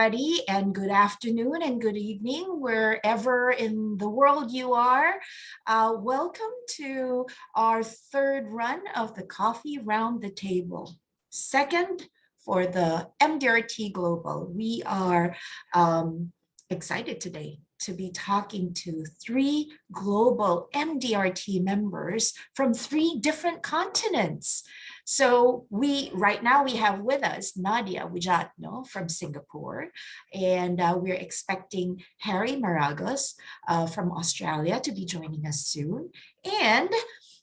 everybody, and good afternoon and good evening, wherever in the world you are. Welcome to our third run of the Coffee Round the Table. Second for the MDRT Global. We are excited today to be talking to 3 global MDRT members from 3 different continents. So right now we have with us Nadia Wijatno from Singapore, and we're expecting Harry Maragos from Australia to be joining us soon. And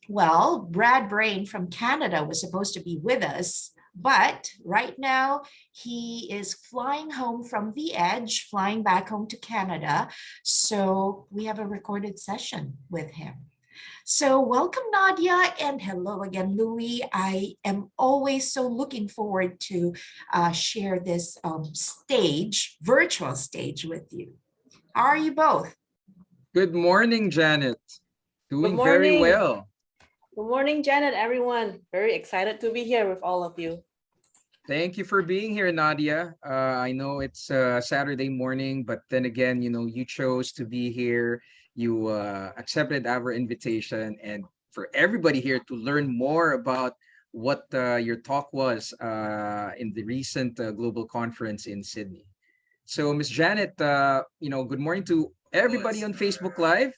well, Brad Brain from Canada was supposed to be with us, but right now he is flying home from the edge, flying back home to Canada. So we have a recorded session with him. So welcome, Nadia, and hello again, Louis. I am always so looking forward to share this virtual stage with you. How are you both? Good morning, Janet. Doing very well. Good morning, Janet, everyone. Very excited to be here with all of you. Thank you for being here, Nadia. I know it's Saturday morning, but then again, you chose to be here. You accepted our invitation, and for everybody here to learn more about what your talk was in the recent global conference in Sydney. So, Miss Janet, good morning to everybody on Facebook Live.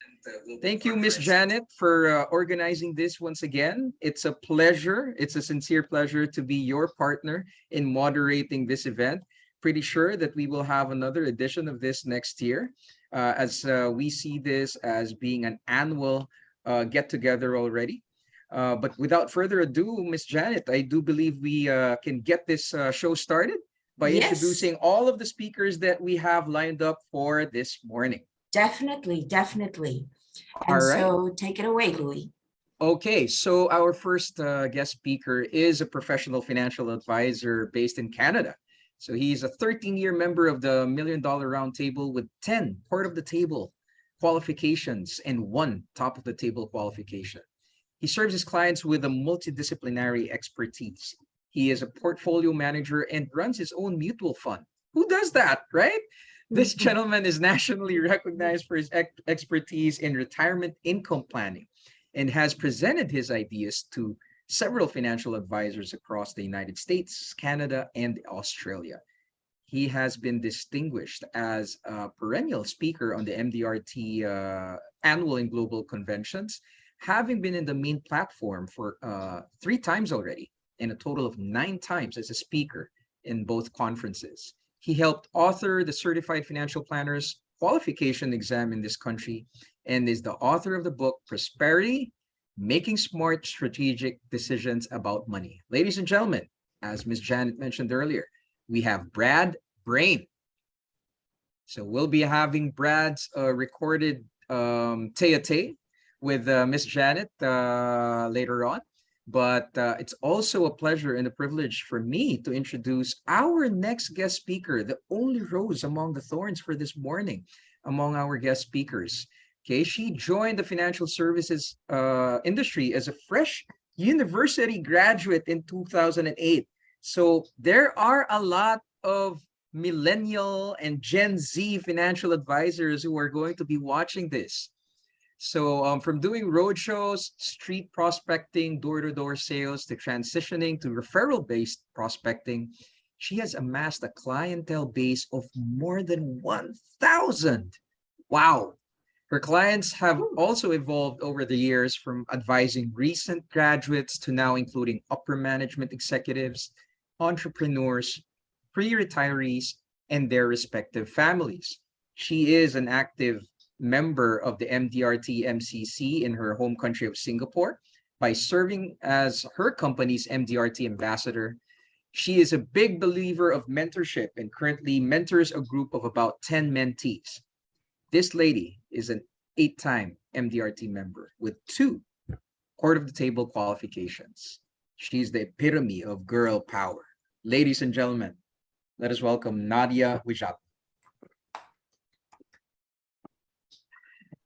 Thank you, Miss Janet, for organizing this once again. It's a pleasure. It's a sincere pleasure to be your partner in moderating this event. Pretty sure that we will have another edition of this next year, as we see this as being an annual get-together already. But without further ado, Miss Janet, I do believe we can get this show started by introducing all of the speakers that we have lined up for this morning. Definitely. And so take it away, Louis. Okay, so our first guest speaker is a professional financial advisor based in Canada. So he's a 13-year member of the $1 Million Roundtable with 10 part of the table qualifications and 1 top of the table qualification. He serves his clients with a multidisciplinary expertise. He is a portfolio manager and runs his own mutual fund. Who does that, right? This gentleman is nationally recognized for his expertise in retirement income planning and has presented his ideas to several financial advisors across the United States, Canada, and Australia. He has been distinguished as a perennial speaker on the MDRT annual and global conventions, having been in the main platform for 3 times already, and a total of 9 times as a speaker in both conferences. He helped author the Certified Financial Planners Qualification Exam in this country and is the author of the book Prosperity, Making Smart Strategic Decisions About Money. Ladies and gentlemen, as Ms. Janet mentioned earlier, we have Brad Brain. So we'll be having Brad's recorded tete-a-tete with Ms. Janet later on. But it's also a pleasure and a privilege for me to introduce our next guest speaker, the only rose among the thorns for this morning, among our guest speakers. Okay, she joined the financial services industry as a fresh university graduate in 2008. So there are a lot of millennial and Gen Z financial advisors who are going to be watching this. So from doing roadshows, street prospecting, door-to-door sales, to transitioning to referral-based prospecting, she has amassed a clientele base of more than 1,000. Wow. Her clients have also evolved over the years, from advising recent graduates to now including upper management executives, entrepreneurs, pre-retirees, and their respective families. She is an active member of the MDRT MCC in her home country of Singapore by serving as her company's MDRT ambassador. She is a big believer of mentorship and currently mentors a group of about 10 mentees. This lady is an 8-time MDRT member with 2 court of the table qualifications. She's the epitome of girl power. Ladies and gentlemen, let us welcome Nadia Wijatno.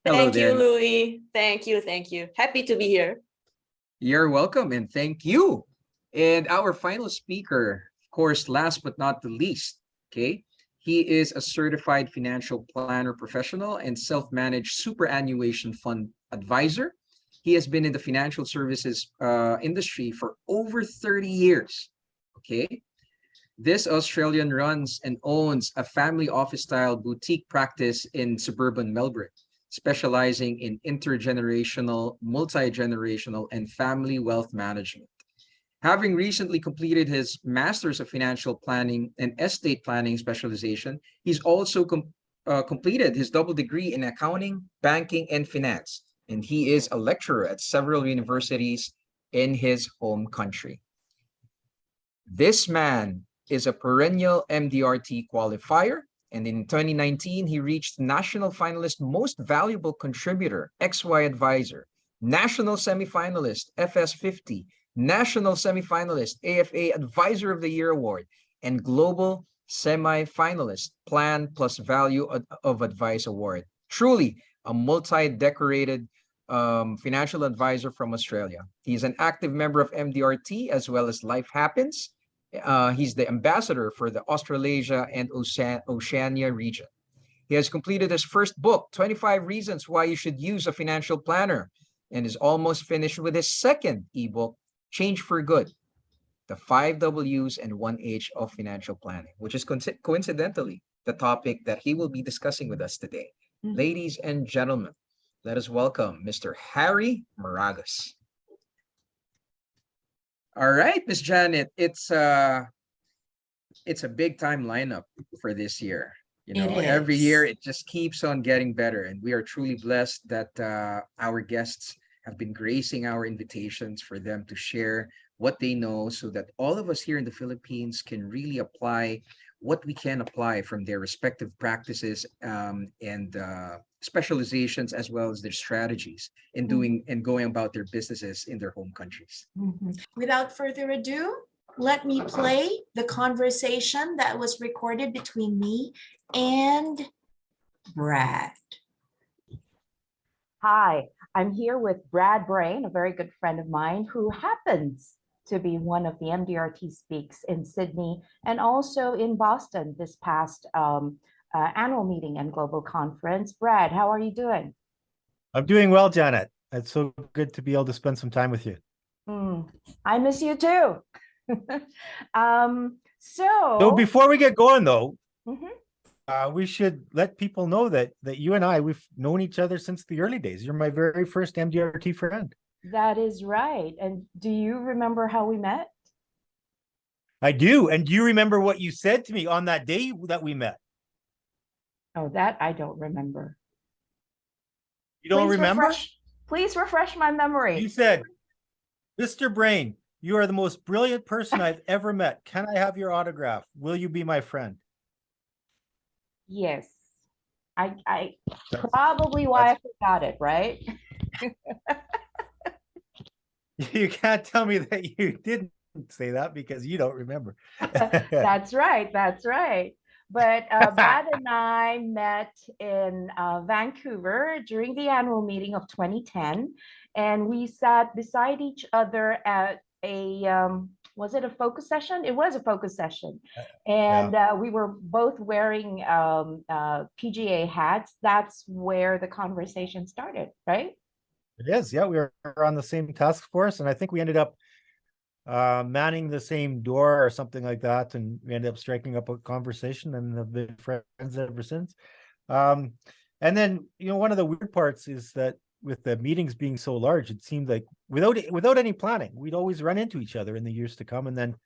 Thank you, Louis. Thank you. Happy to be here. You're welcome, and thank you. And our final speaker, of course, last but not the least, okay? He is a certified financial planner professional and self-managed superannuation fund advisor. He has been in the financial services industry for over 30 years. Okay. This Australian runs and owns a family office style boutique practice in suburban Melbourne, specializing in intergenerational, multi-generational, and family wealth management. Having recently completed his Master's of Financial Planning and Estate Planning specialization, he's also completed his double degree in accounting, banking, and finance. And he is a lecturer at several universities in his home country. This man is a perennial MDRT qualifier, and in 2019, he reached National Finalist Most Valuable Contributor, XY Advisor, National Semifinalist, FS50, National Semifinalist, AFA Advisor of the Year Award, and Global Semifinalist, Plan Plus Value of Advice Award. Truly a multi-decorated financial advisor from Australia. He's an active member of MDRT as well as Life Happens. He's the ambassador for the Australasia and Oceania region. He has completed his first book, 25 Reasons Why You Should Use a Financial Planner, and is almost finished with his second ebook, Change for Good, the 5 W's and 1 H of financial planning, which is coincidentally the topic that he will be discussing with us today. Ladies and gentlemen, let us welcome Mr. Harry Moragas. All right, Miss Janet, it's a big time lineup for this year. You know, every year it just keeps on getting better, and we are truly blessed that our guests have been gracing our invitations for them to share what they know, so that all of us here in the Philippines can really apply what we can apply from their respective practices and specializations, as well as their strategies in doing and going about their businesses in their home countries. Without further ado, let me play the conversation that was recorded between me and Brad. Hi, I'm here with Brad Brain, a very good friend of mine who happens to be one of the MDRT speaks in Sydney and also in Boston this past annual meeting and global conference. Brad, how are you doing? I'm doing well, Janet. It's so good to be able to spend some time with you. I miss you too. So before we get going though, we should let people know that you and I, we've known each other since the early days. You're my very first MDRT friend. That is right. And do you remember how we met? I do. And do you remember what you said to me on that day that we met? Oh, that I don't remember. You don't remember? Please refresh my memory. You said, Mr. Brain, you are the most brilliant person I've ever met. Can I have your autograph? Will you be my friend? Yes. I probably why I forgot it, right? You can't tell me that you didn't say that because you don't remember. That's right. That's right. But Brad and I met in Vancouver during the annual meeting of 2010, and we sat beside each other at a, was it a focus session? It was a focus session. And we were both wearing PGA hats. That's where the conversation started, right? It is, yeah. We were on the same task force, and I think we ended up manning the same door or something like that, and we ended up striking up a conversation and have been friends ever since. And then, you know, one of the weird parts is that with the meetings being so large, it seemed like without any planning, we'd always run into each other in the years to come, and then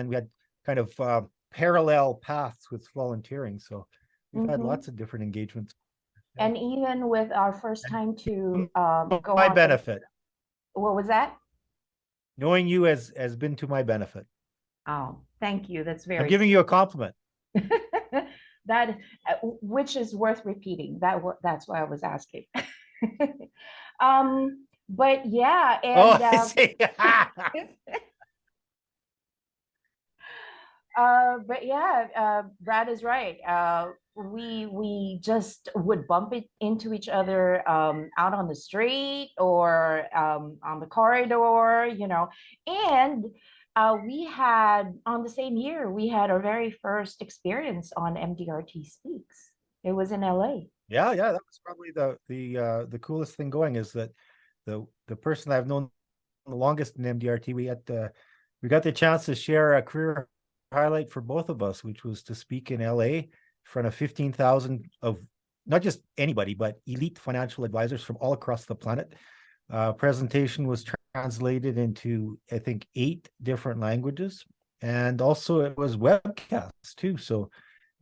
we had kind of parallel paths with volunteering. So we've had lots of different engagements. And even with our first time to go my on benefit. What was that? Knowing you has been to my benefit. Oh, thank you. That's very. I'm giving you a compliment. That which is worth repeating. That's why I was asking. But yeah, and I see. but yeah, Brad is right. We just would bump into each other out on the street or on the corridor, you know, and we had on the same year, we had our very first experience on MDRT Speaks. It was in LA. Yeah, that was probably the coolest thing going, is that the person I've known the longest in MDRT, we got the chance to share a career highlight for both of us, which was to speak in LA in front of 15,000 of not just anybody, but elite financial advisors from all across the planet. Presentation was translated into, I think, 8 different languages, and also it was webcast too. So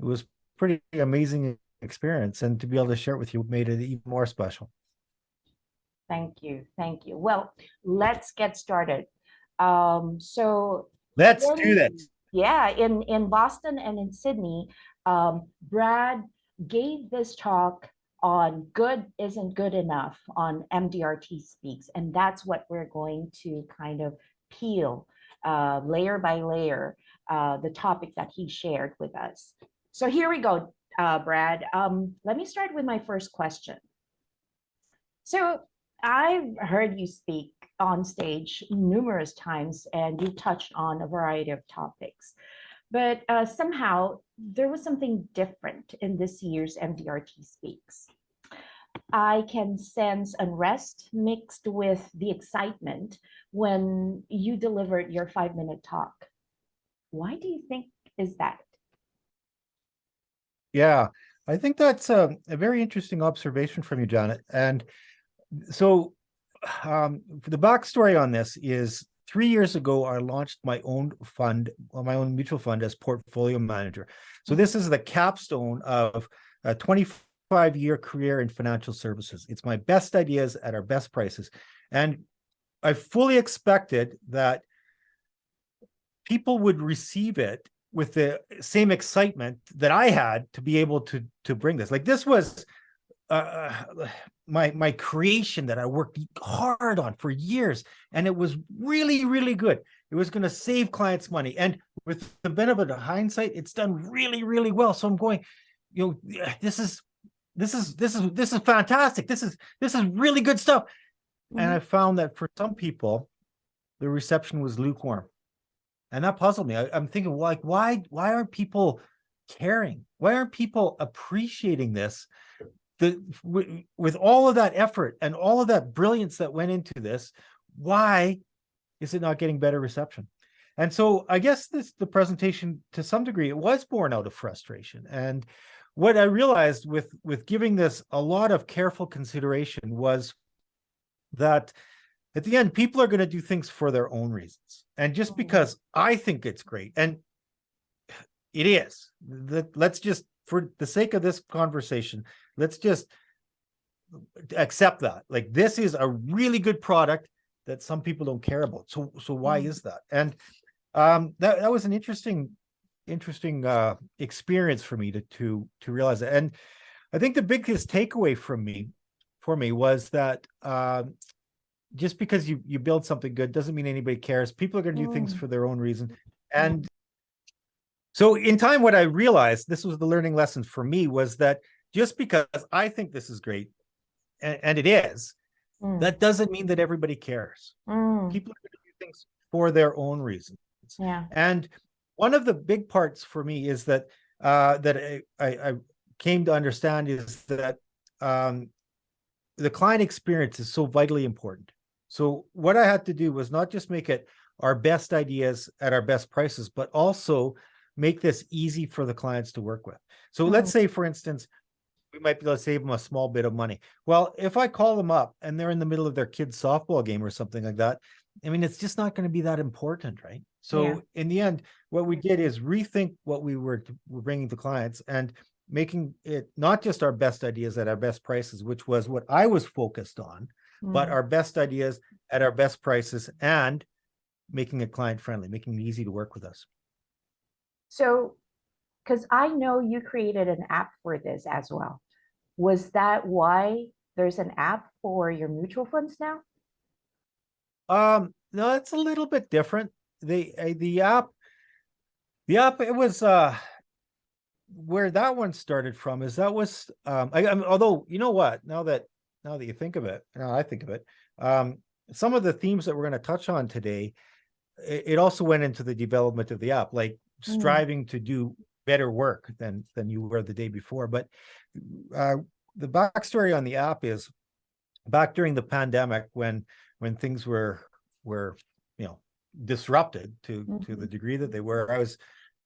it was pretty amazing experience, and to be able to share it with you made it even more special. Thank you. Well, let's get started. So Let's do this. Yeah, in Boston and in Sydney, Brad gave this talk on good isn't good enough on MDRT Speaks, and that's what we're going to kind of peel layer by layer the topic that he shared with us. So here we go, Brad. Let me start with my first question. So I've heard you speak on stage numerous times, and you touched on a variety of topics. But somehow there was something different in this year's MDRT Speaks. I can sense unrest mixed with the excitement when you delivered your 5-minute talk. Why do you think is that? Yeah, I think that's a very interesting observation from you, Janet. And so the backstory on this is 3 years ago, I launched my own fund, my own mutual fund as portfolio manager. So this is the capstone of a 25-year career in financial services. It's my best ideas at our best prices. And I fully expected that people would receive it with the same excitement that I had to be able to bring this. Like, this was my creation that I worked hard on for years, and it was really, really good. It was going to save clients money, and with the benefit of hindsight, it's done really, really well. So I'm going, this is fantastic. This is really good stuff. Mm-hmm. And I found that for some people, the reception was lukewarm, and that puzzled me. I'm thinking, like, why aren't people caring? Why aren't people appreciating this? With all of that effort and all of that brilliance that went into this, why is it not getting better reception? And so I guess the presentation, to some degree, it was born out of frustration. And what I realized with giving this a lot of careful consideration was that at the end, people are going to do things for their own reasons. And just because I think it's great, and it is, let's just, for the sake of this conversation, let's just accept that. Like, this is a really good product that some people don't care about. So why is that? And that was an interesting experience for me to realize that. And I think the biggest takeaway for me was that just because you build something good doesn't mean anybody cares. People are going to do things for their own reason. And so in time, what I realized, this was the learning lesson for me, was that just because I think this is great, and it is, that doesn't mean that everybody cares. People are going to do things for their own reasons. Yeah. And one of the big parts for me is that I came to understand is that the client experience is so vitally important. So what I had to do was not just make it our best ideas at our best prices, but also make this easy for the clients to work with. So let's say, for instance, we might be able to save them a small bit of money. Well, if I call them up and they're in the middle of their kid's softball game or something like that, I mean, it's just not going to be that important, right? So in the end, what we did is rethink what we were bringing to clients and making it not just our best ideas at our best prices, which was what I was focused on, but our best ideas at our best prices, and making it client friendly, making it easy to work with us. So, because I know you created an app for this as well. Was that why there's an app for your mutual funds now? No, it's a little bit different. The app, it was where that one started from is that was although, you know what, now that you think of it, now I think of it, some of the themes that we're going to touch on today it also went into the development of the app, like striving to do better work than you were the day before. But the backstory on the app is back during the pandemic, when things were disrupted to the degree that they were, I was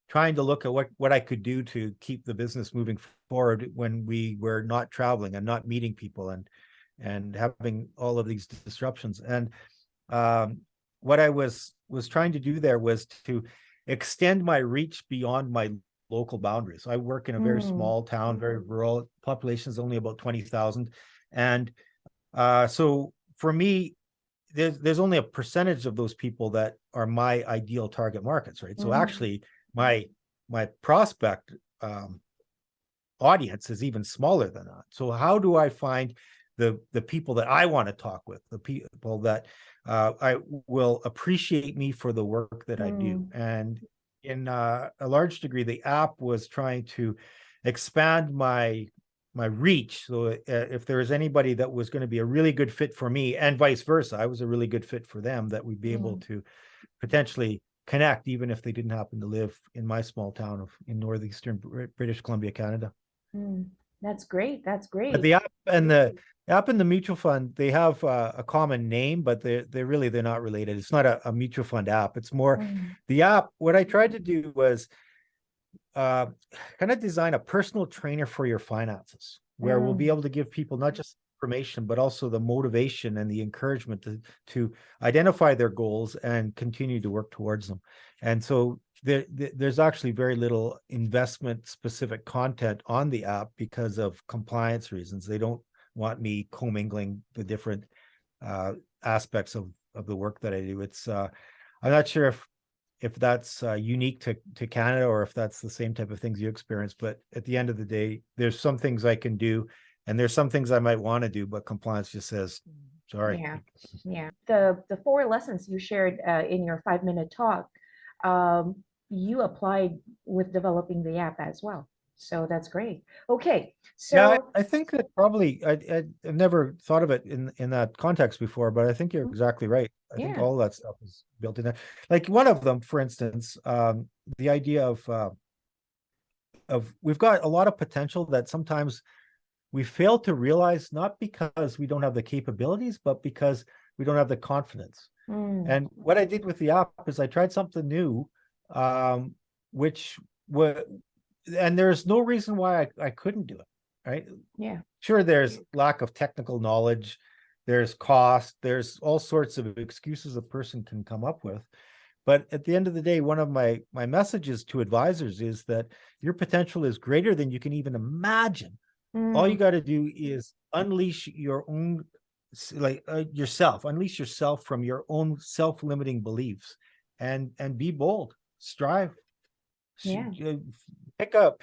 trying to look at what I could do to keep the business moving forward when we were not traveling and not meeting people and having all of these disruptions. And what I was trying to do there was to extend my reach beyond my local boundaries. So I work in a very small town, very rural. Population is only about 20,000, and so for me, there's only a percentage of those people that are my ideal target markets, right? So actually, my prospect audience is even smaller than that. So how do I find the people that I want to talk with, the people that I will appreciate me for the work that I do? And in a large degree, the app was trying to expand my reach. So if there is anybody that was going to be a really good fit for me, and vice versa, I was a really good fit for them, that we'd be able to potentially connect, even if they didn't happen to live in my small town in northeastern British Columbia, Canada. That's great. That's But great. the app and the mutual fund, they have a common name, but they're not related. It's not a mutual fund app. It's more the app. What I tried to do was kind of design a personal trainer for your finances, where we'll be able to give people not just information, but also the motivation and the encouragement to identify their goals and continue to work towards them. And so there's actually very little investment specific content on the app because of compliance reasons. They don't want me commingling the different aspects of the work that I do. It's I'm not sure if that's unique to Canada, or if that's the same type of things you experience. But at the end of the day, there's some things I can do, and there's some things I might want to do, but compliance just says, sorry. Yeah. The 4 lessons you shared in your 5-minute talk, you applied with developing the app as well. So that's great. Okay. So yeah, I think that probably I've never thought of it in that context before, but I think you're exactly right. I think all that stuff is built in there. Like one of them, for instance, the idea of we've got a lot of potential that sometimes we fail to realize, not because we don't have the capabilities, but because we don't have the confidence. And what I did with the app is I tried something new, which was, and there's no reason why I couldn't do it, right? Yeah. Sure, there's lack of technical knowledge, there's cost, there's all sorts of excuses a person can come up with. But at the end of the day, one of my messages to advisors is that your potential is greater than you can even imagine. All you got to do is unleash your own, unleash yourself from your own self-limiting beliefs, and be bold, strive. Yeah. Pick a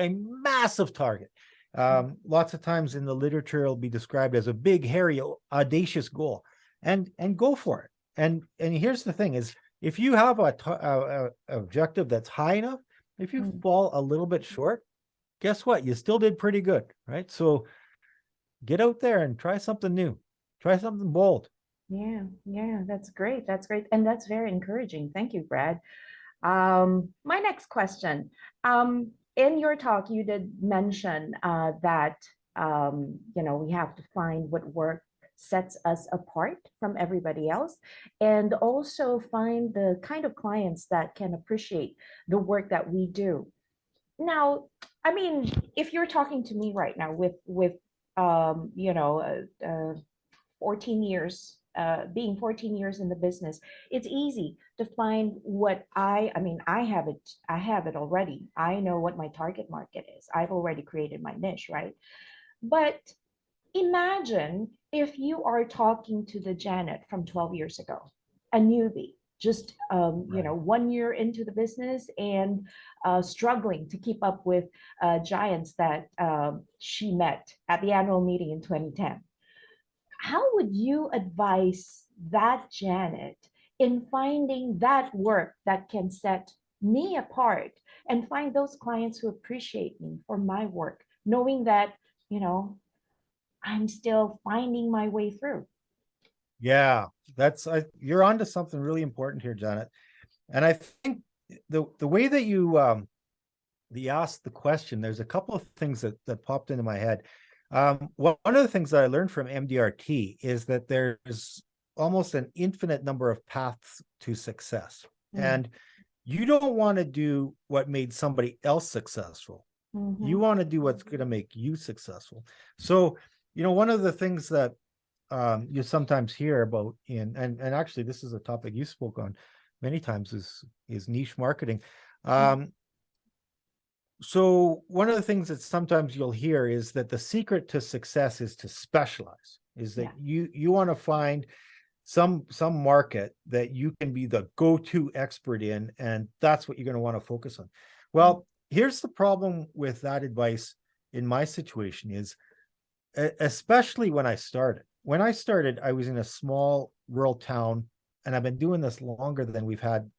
massive target. Lots of times in the literature, it'll be described as a big, hairy, audacious goal, and go for it. And here's the thing: is if you have a objective that's high enough, if you fall a little bit short, guess what? You still did pretty good, right? So get out there and try something new, try something bold. Yeah, that's great. That's great. And that's very encouraging. Thank you, Brad. My next question. In your talk, you did mention that we have to find what work sets us apart from everybody else, and also find the kind of clients that can appreciate the work that we do. Now, I mean, if you're talking to me right now with 14 years, being 14 years in the business, it's easy to find what I have it already. I know what my target market is. I've already created my niche, right? But imagine if you are talking to the Janet from 12 years ago, a newbie, just 1 year into the business and struggling to keep up with giants that she met at the annual meeting in 2010. How would you advise that Janet in finding that work that can set me apart and find those clients who appreciate me for my work, knowing that, I'm still finding my way through? Yeah, you're onto something really important here, Janet. And I think the way that you asked the question, there's a couple of things that popped into my head. One of the things that I learned from MDRT is that there's almost an infinite number of paths to success. And you don't want to do what made somebody else successful. You want to do what's going to make you successful. So, one of the things that you sometimes hear about and actually this is a topic you spoke on many times is niche marketing. So one of the things that sometimes you'll hear is that the secret to success is to specialize, is that you want to find some market that you can be the go-to expert in, and that's what you're going to want to focus on. Well, here's the problem with that advice in my situation is, especially when I started. When I started, I was in a small rural town, and I've been doing this longer than we've had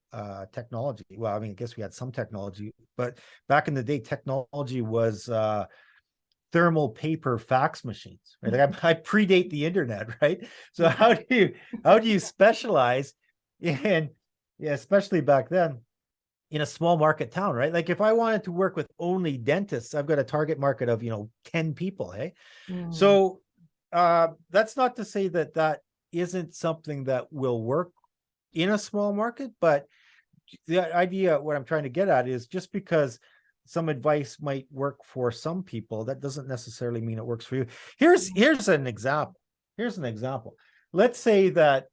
technology. Well, I mean, I guess we had some technology, but back in the day, technology was thermal paper fax machines, right? Like I predate the internet, right? So how do you specialize in, especially back then, in a small market town, right? Like if I wanted to work with only dentists, I've got a target market of 10 people, hey? So that's not to say that isn't something that will work in a small market, but the idea, what I'm trying to get at is, just because some advice might work for some people, that doesn't necessarily mean it works for you. Here's an example. Here's an example. Let's say that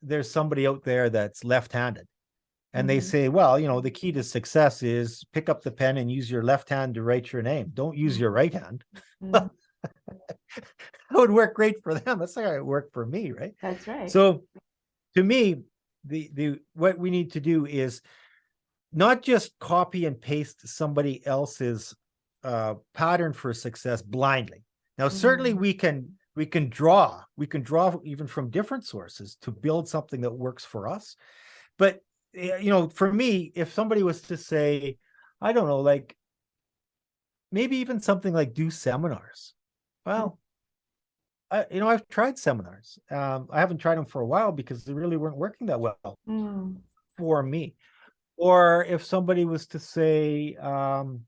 there's somebody out there that's left-handed, and they say, well, the key to success is pick up the pen and use your left hand to write your name. Don't use your right hand. That would work great for them. That's not how it worked for me, right? That's right. So to me, the what we need to do is not just copy and paste somebody else's pattern for success blindly. Now, certainly we can draw even from different sources to build something that works for us. But for me, if somebody was to say, I don't know, like maybe even something like do seminars. Well, I've tried seminars. I haven't tried them for a while because they really weren't working that well for me. Or if somebody was to say, well,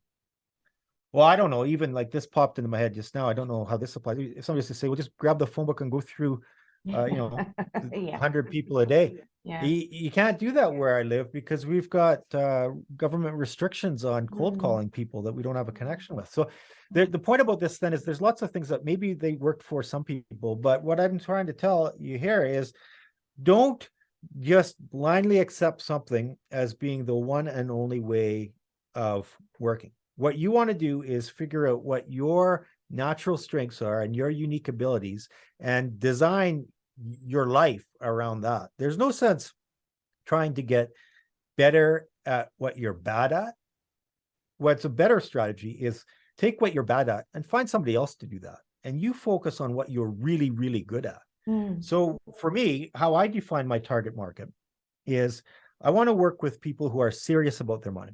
I don't know, even like this popped into my head just now. I don't know how this applies. If somebody was to say, well, just grab the phone book and go through, 100 people a day. Yeah. You can't do that where I live because we've got government restrictions on cold calling people that we don't have a connection with. So the point about this then is there's lots of things that maybe they work for some people, but what I'm trying to tell you here is don't just blindly accept something as being the one and only way of working. What you want to do is figure out what your natural strengths are and your unique abilities and design your life around that. There's no sense trying to get better at what you're bad at. What's a better strategy is take what you're bad at and find somebody else to do that. And you focus on what you're really, really good at. So for me, how I define my target market is I want to work with people who are serious about their money.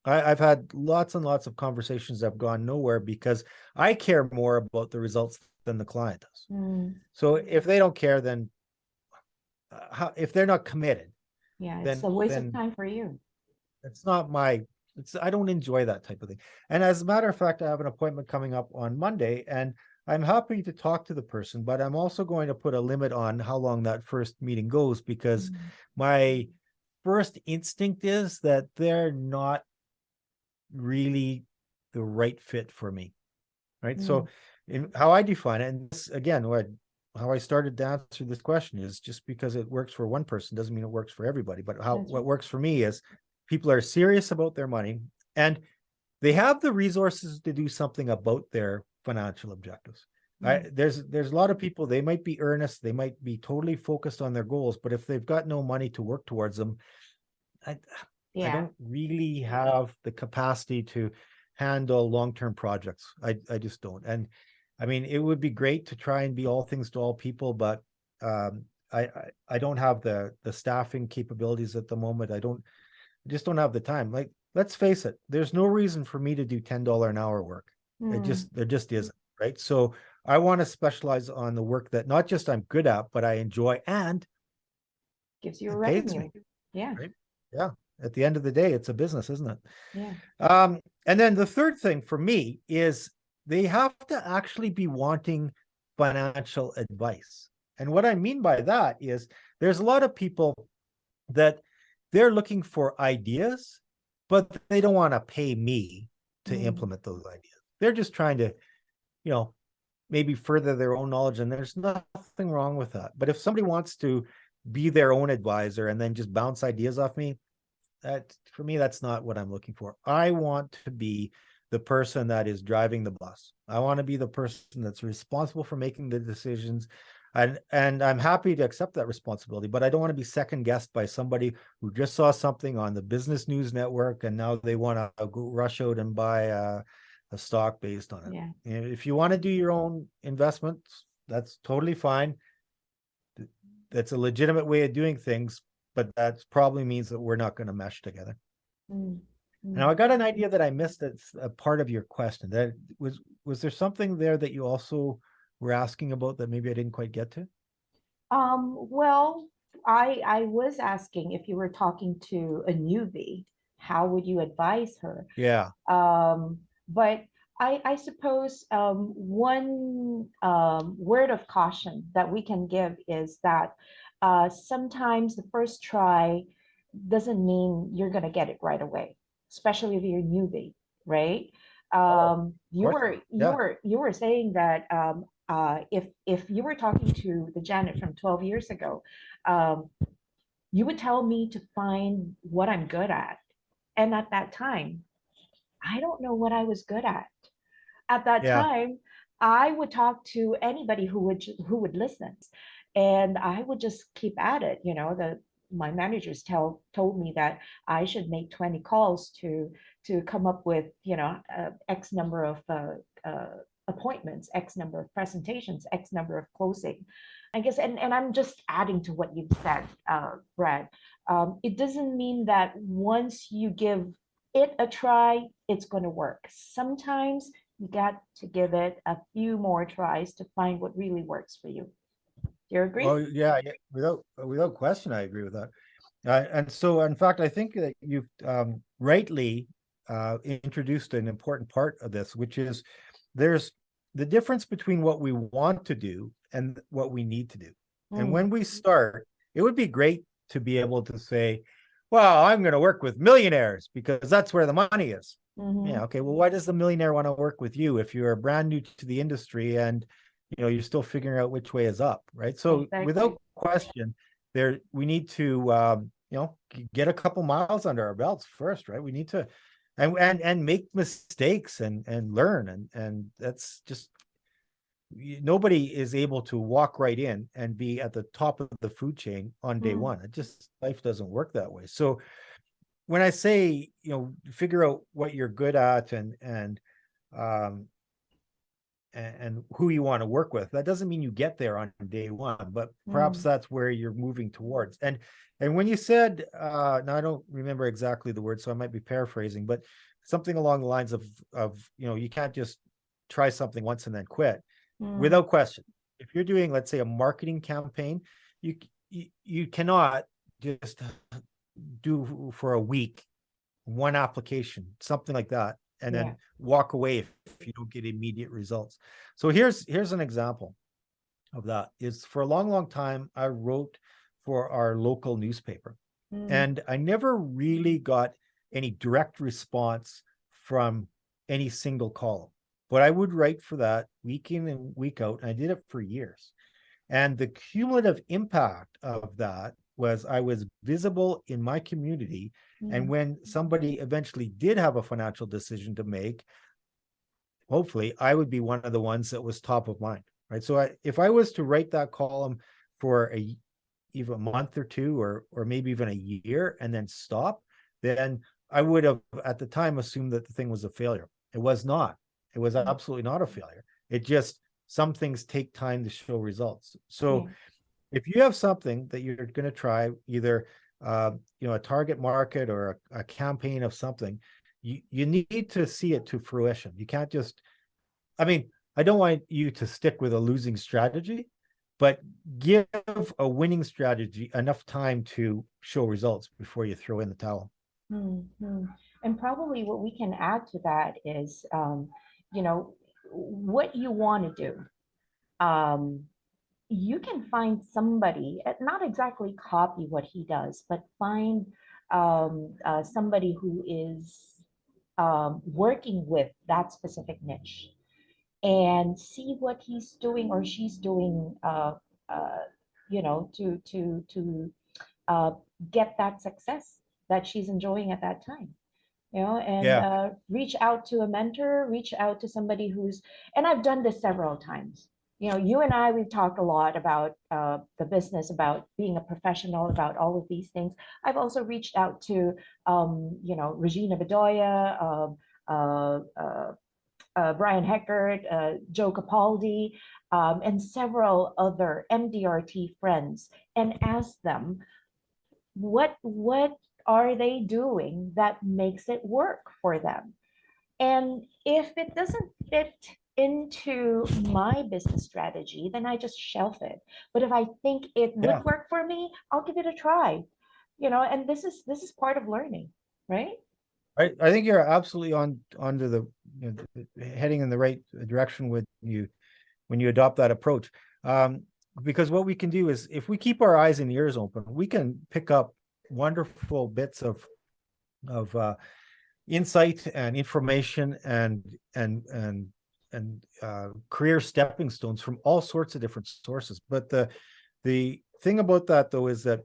I've had lots and lots of conversations that have gone nowhere because I care more about the results than the client does. So if they don't care, then if they're not committed, it's a waste of time for you. It's not I don't enjoy that type of thing. And as a matter of fact, I have an appointment coming up on Monday, and I'm happy to talk to the person, but I'm also going to put a limit on how long that first meeting goes, because my first instinct is that they're not really the right fit for me, right? So how I define it, and this, again, how I started to answer this question is just because it works for one person doesn't mean it works for everybody. But what works for me is people are serious about their money and they have the resources to do something about their financial objectives. There's a lot of people, they might be earnest, they might be totally focused on their goals, but if they've got no money to work towards them, I don't really have the capacity to handle long-term projects. I just don't. And I mean, it would be great to try and be all things to all people, but I don't have the staffing capabilities at the moment. I just don't have the time. Like, let's face it, there's no reason for me to do $10 an hour work. There just isn't, right? So I want to specialize on the work that not just I'm good at, but I enjoy and Gives you a it pays revenue. me. Yeah, Right? Yeah. At the end of the day, it's a business, isn't it? yeah. And then the third thing for me is they have to actually be wanting financial advice. And what I mean by that is there's a lot of people that they're looking for ideas, but they don't want to pay me to implement those ideas. They're just trying to, maybe further their own knowledge, and there's nothing wrong with that. But if somebody wants to be their own advisor and then just bounce ideas off me, that for me, that's not what I'm looking for. I want to be the person that is driving the bus. I want to be the person that's responsible for making the decisions. And I'm happy to accept that responsibility, but I don't want to be second guessed by somebody who just saw something on the Business News Network and now they want to go rush out and buy a stock based on it. Yeah. If you want to do your own investments, that's totally fine. That's a legitimate way of doing things, but that probably means that we're not going to mesh together. Now, I got an idea that I missed. That's a part of your question. That was there something there that you also were asking about that maybe I didn't quite get to? Well, I was asking if you were talking to a newbie, how would you advise her? Yeah. But I suppose one word of caution that we can give is that sometimes the first try doesn't mean you're going to get it right away, especially if you're a newbie, right? You course. were Yeah. you were saying that if you were talking to the Janet from 12 years ago, you would tell me to find what I'm good at, and at that time, I don't know what I was good at. At that Yeah. time, I would talk to anybody who would listen, and I would just keep at it. My managers told me that I should make 20 calls to come up with X number of appointments, X number of presentations, X number of closing. I guess, and I'm just adding to what you've said, Brad. It doesn't mean that once you give it a try, it's going to work. Sometimes you got to give it a few more tries to find what really works for you. Do you agree? Oh, yeah. Without question, I agree with that. And so, in fact, I think that you've rightly introduced an important part of this, which is there's the difference between what we want to do and what we need to do. And when we start, it would be great to be able to say, well, I'm going to work with millionaires because that's where the money is. Yeah. Okay. Well, why does the millionaire want to work with you if you're brand new to the industry and you're still figuring out which way is up, right? So without question, we need to get a couple miles under our belts first, right? We need to and make mistakes and learn, and that's just, nobody is able to walk right in and be at the top of the food chain on day one. It just, life doesn't work that way. So when I say, figure out what you're good at and who you want to work with, that doesn't mean you get there on day one, but perhaps that's where you're moving towards. And when you said, now I don't remember exactly the word, so I might be paraphrasing, but something along the lines of you can't just try something once and then quit. Without question, if you're doing, let's say, a marketing campaign, you cannot just do for a week one application, something like that, and then walk away if you don't get immediate results. So here's an example of that. Is for a long time I wrote for our local newspaper, and I never really got any direct response from any single column, but I would write for that week in and week out, and I did it for years. And the cumulative impact of that was I was visible in my community. And when somebody eventually did have a financial decision to make, hopefully I would be one of the ones that was top of mind, right? So if I was to write that column for even a month or two, or maybe even a year, and then stop, then I would have at the time assumed that the thing was a failure. It was not. It was absolutely not a failure. It just, some things take time to show results. So if you have something that you're going to try, either a target market or a campaign of something, you need to see it to fruition. You can't just, I mean, I don't want you to stick with a losing strategy, but give a winning strategy enough time to show results before you throw in the towel. Mhm. And probably what we can add to that is, you know, what you want to do. You can find somebody, not exactly copy what he does, but find somebody who is working with that specific niche and see what he's doing or she's doing, uh, to uh, get that success that she's enjoying at that time. And Yeah. reach out to a mentor, reach out to somebody who's, and I've done this several times. You and I, we've talked a lot about the business, about being a professional, about all of these things. I've also reached out to, Regina Bedoya, Brian Heckert, Joe Capaldi, and several other MDRT friends, and asked them what are they doing that makes it work for them. And if it doesn't fit into my business strategy, then I just shelf it. But if I think it Yeah. would work for me, I'll give it a try. And this is part of learning, right? I think you're absolutely onto heading in the right direction when you adopt that approach. Because what we can do is, if we keep our eyes and ears open, we can pick up wonderful bits of insight and information and career stepping stones from all sorts of different sources. But the thing about that, though, is that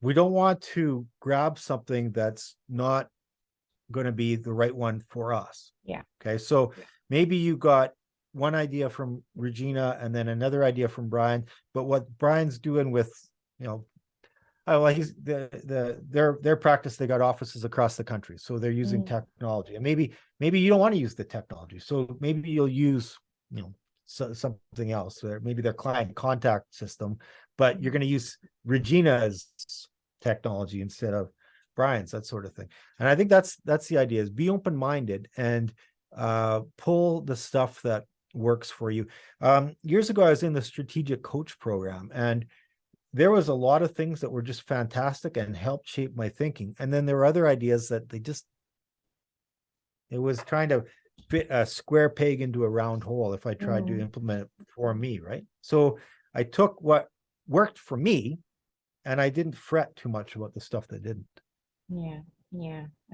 we don't want to grab something that's not going to be the right one for us. Yeah. Okay. So maybe you got one idea from Regina and then another idea from Brian, but what Brian's doing with, he's their practice, they got offices across the country, so they're using technology, and maybe you don't want to use the technology, so maybe you'll use something else, or maybe their client contact system, but you're going to use Regina's technology instead of Brian's, that sort of thing. And I think that's the idea, is be open-minded and pull the stuff that works for you. Years ago, I was in the strategic coach program, and there was a lot of things that were just fantastic and helped shape my thinking. And then there were other ideas that it was trying to fit a square peg into a round hole if I tried to implement it for me, right? So I took what worked for me, and I didn't fret too much about the stuff that didn't. Yeah.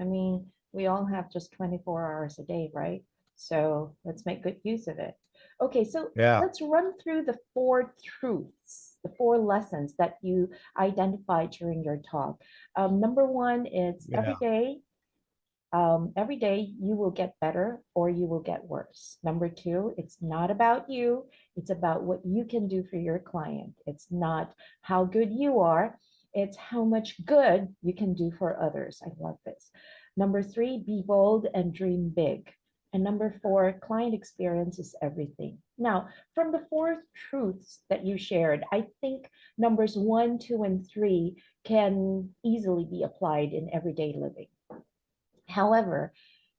I mean, we all have just 24 hours a day, right? So let's make good use of it. Okay, so let's run through the 4 truths, the 4 lessons that you identified during your talk. Number 1 is every day you will get better or you will get worse. Number 2, it's not about you. It's about what you can do for your client. It's not how good you are. It's how much good you can do for others. I love this. Number 3, be bold and dream big. And number 4, client experience is everything. Now, from the 4 truths that you shared, I think numbers 1, 2, and 3 can easily be applied in everyday living. However,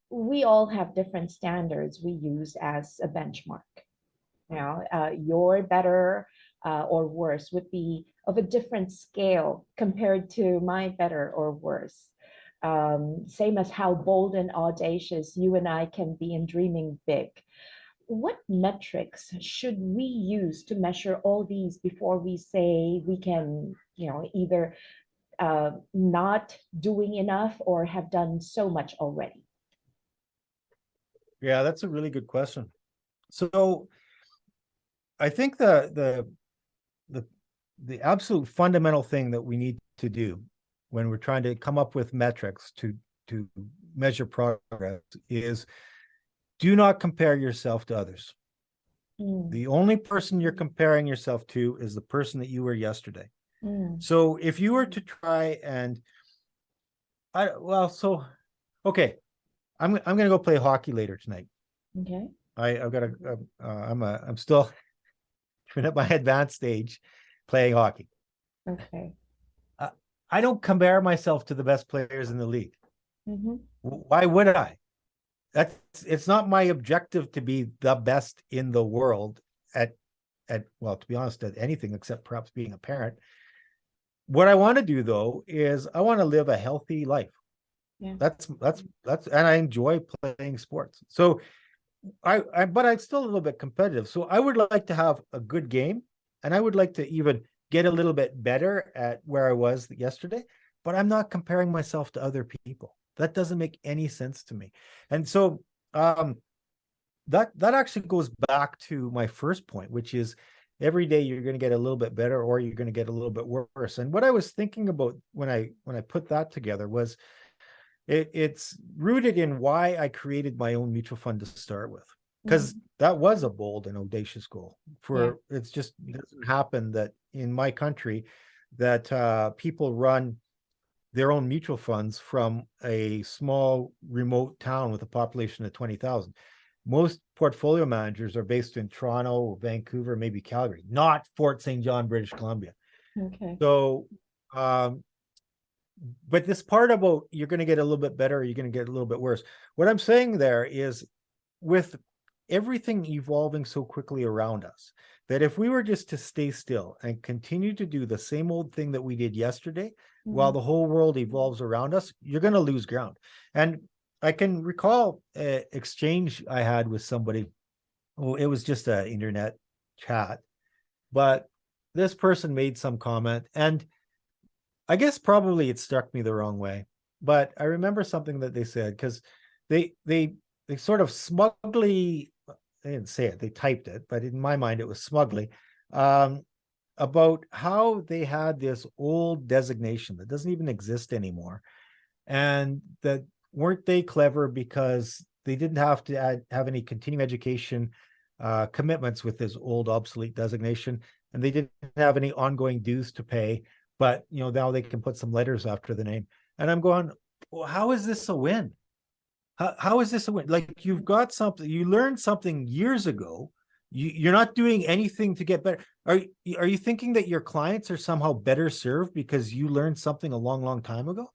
we all have different standards we use as a benchmark. Your better or worse would be of a different scale compared to my better or worse. Same as how bold and audacious you and I can be in dreaming big. What metrics should we use to measure all these before we say we can, either not doing enough or have done so much already? Yeah, that's a really good question. So I think the absolute fundamental thing that we need to do when we're trying to come up with metrics to measure progress is, do not compare yourself to others. The only person you're comparing yourself to is the person that you were yesterday. So if you were to try and okay, I'm going to go play hockey later tonight. Okay. I've got I'm still at my advanced stage playing hockey. Okay. I don't compare myself to the best players in the league. Why would I? it's not my objective to be the best in the world at well, to be honest, at anything except perhaps being a parent. What I want to do though is I want to live a healthy life. Yeah. That's and I enjoy playing sports. So but I'm still a little bit competitive. So I would like to have a good game, and I would like to even get a little bit better at where I was yesterday, but I'm not comparing myself to other people. That doesn't make any sense to me. And so that actually goes back to my first point, which is every day you're going to get a little bit better or you're going to get a little bit worse. And what I was thinking about when I put that together was it's rooted in why I created my own mutual fund to start with, because that was a bold and audacious goal. It's just, it doesn't happen that in my country that people run their own mutual funds from a small remote town with a population of 20,000. Most portfolio managers are based in Toronto, Vancouver, maybe Calgary, not Fort St. John, British Columbia. Okay. So, but this part about you're going to get a little bit better, you're going to get a little bit worse. What I'm saying there is, with everything evolving so quickly around us, that if we were just to stay still and continue to do the same old thing that we did yesterday, while the whole world evolves around us, you're going to lose ground. And I can recall an exchange I had with somebody. Oh, it was just an internet chat, but this person made some comment, and I guess probably it struck me the wrong way. But I remember something that they said, because they sort of smugly, they didn't say it, they typed it, but in my mind it was smugly, about how they had this old designation that doesn't even exist anymore, and that weren't they clever because they didn't have to have any continuing education commitments with this old obsolete designation, and they didn't have any ongoing dues to pay, but now they can put some letters after the name. And I'm going, well, how is this a win? How is this a win? Like, you've got something, you learned something years ago. You're not doing anything to get better. Are you thinking that your clients are somehow better served because you learned something a long time ago?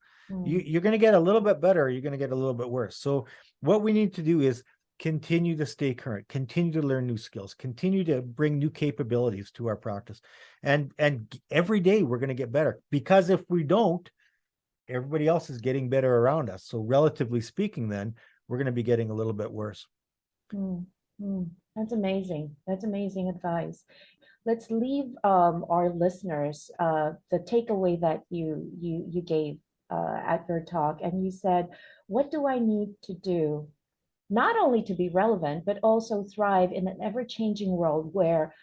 You're going to get a little bit better, or you're going to get a little bit worse. So what we need to do is continue to stay current, continue to learn new skills, continue to bring new capabilities to our practice. And every day we're going to get better, because if we don't, everybody else is getting better around us. So relatively speaking, then we're going to be getting a little bit worse. That's amazing. That's amazing advice. Let's leave our listeners the takeaway that you gave at your talk, and you said, what do I need to do not only to be relevant, but also thrive in an ever-changing world where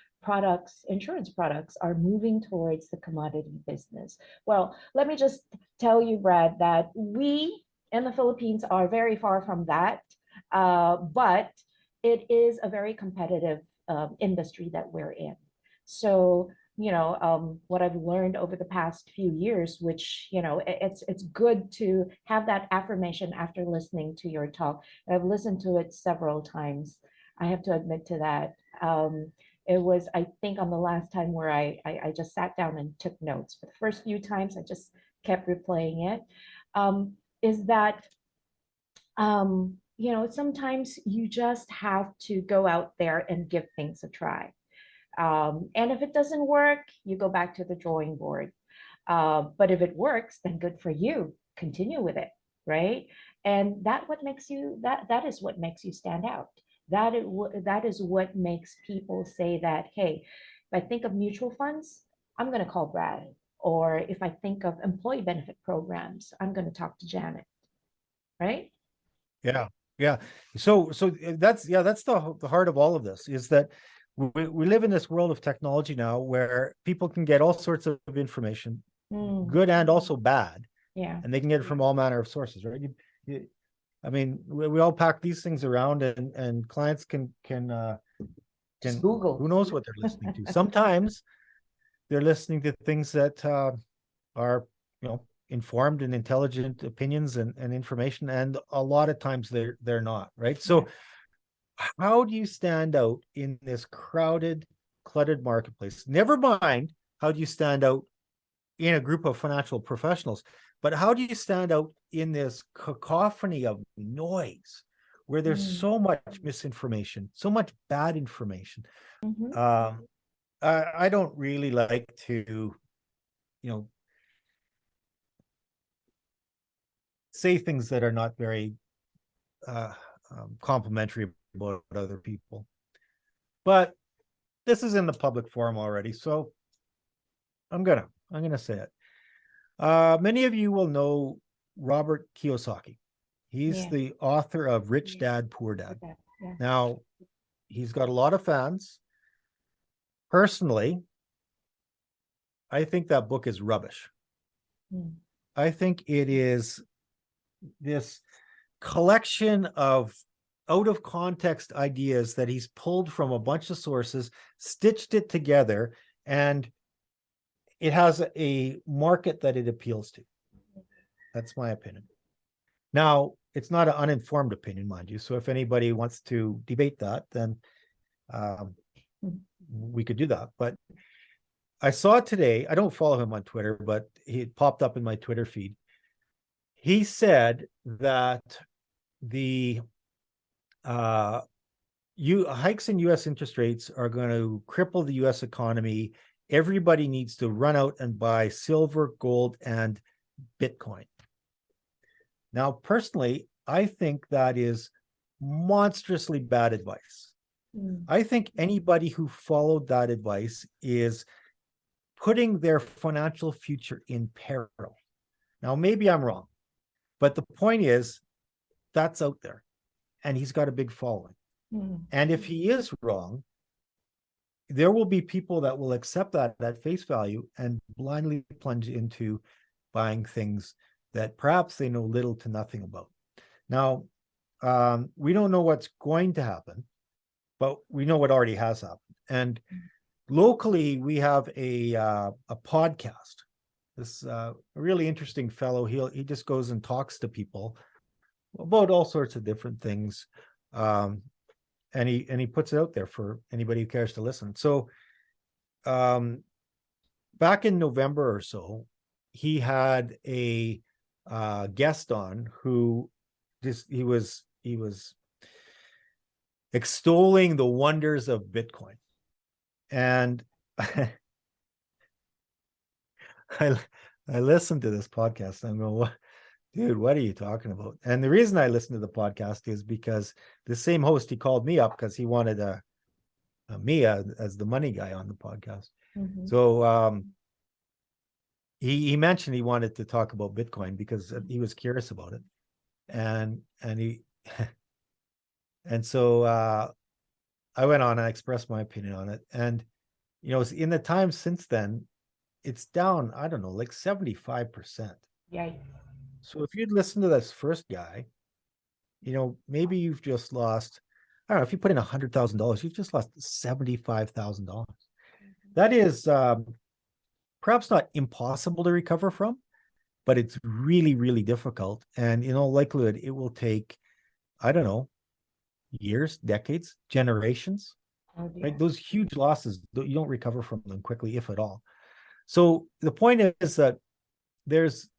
insurance products are moving towards the commodity business? Well, let me just tell you, Brad, that we in the Philippines are very far from that, but it is a very competitive industry that we're in. So, what I've learned over the past few years, which, it's good to have that affirmation after listening to your talk. I've listened to it several times. I have to admit to that. It was, I think, on the last time where I just sat down and took notes. For the first few times, I just kept replaying it. Is that, sometimes you just have to go out there and give things a try. And if it doesn't work, you go back to the drawing board. But if it works, then good for you. Continue with it, right? And that is what makes you stand out. That is what makes people say that, hey, if I think of mutual funds, I'm going to call Brad. Or if I think of employee benefit programs, I'm going to talk to Janet, right? Yeah. So that's the heart of all of this, is that we live in this world of technology now where people can get all sorts of information, good and also bad. Yeah. And they can get it from all manner of sources, right? I mean, we all pack these things around, and clients can Google. Who knows what they're listening to? Sometimes they're listening to things that are, informed and intelligent opinions and information, and a lot of times they're not, right? So how do you stand out in this crowded, cluttered marketplace? Never mind how do you stand out in a group of financial professionals, but how do you stand out in this cacophony of noise where there's Mm. so much misinformation, so much bad information. Mhm. I don't really like to, say things that are not very uh, complimentary about other people. But this is in the public forum already, so I'm gonna say it. Many of you will know Robert Kiyosaki. He's Yeah. the author of Rich Yeah. Dad, Poor Dad. Okay. Yeah. Now, he's got a lot of fans. Personally, I think that book is rubbish. Mm. I think it is this collection of out of context ideas that he's pulled from a bunch of sources, stitched it together, and it has a market that it appeals to. That's my opinion. Now, it's not an uninformed opinion, mind you. So if anybody wants to debate that, then we could do that. But I saw today, I don't follow him on Twitter, but he popped up in my Twitter feed. He said that the hikes in US interest rates are going to cripple the US economy. Everybody needs to run out and buy silver, gold, and Bitcoin. Now, personally, I think that is monstrously bad advice. Mm. I think anybody who followed that advice is putting their financial future in peril. Now, maybe I'm wrong, but the point is that's out there, and he's got a big following. Mm. And if he is wrong, there will be people that will accept that at face value and blindly plunge into buying things that perhaps they know little to nothing about. Now, we don't know what's going to happen, but we know what already has happened. And locally, we have a podcast. This really interesting fellow. He just goes and talks to people about all sorts of different things, and he puts it out there for anybody who cares to listen. So, back in November or so, he had a guest on who he was extolling the wonders of Bitcoin, and I listened to this podcast and I'm going, what, dude, what are you talking about? And the reason I listened to the podcast is because the same host, he called me up because he wanted me as the money guy on the podcast. Mhm. So he mentioned he wanted to talk about Bitcoin because he was curious about it, and he and so I went on and expressed my opinion on it, and in the time since then, it's down, I don't know, like 75%. Yikes. So if you'd listen to this first guy, maybe you've just lost, I don't know, if you put in $100,000, you've just lost $75,000. That is perhaps not impossible to recover from, but it's really, really difficult. And in all likelihood, it will take, I don't know, years, decades, generations, Oh dear. right? Those huge losses, you don't recover from them quickly, if at all. So the point is that there's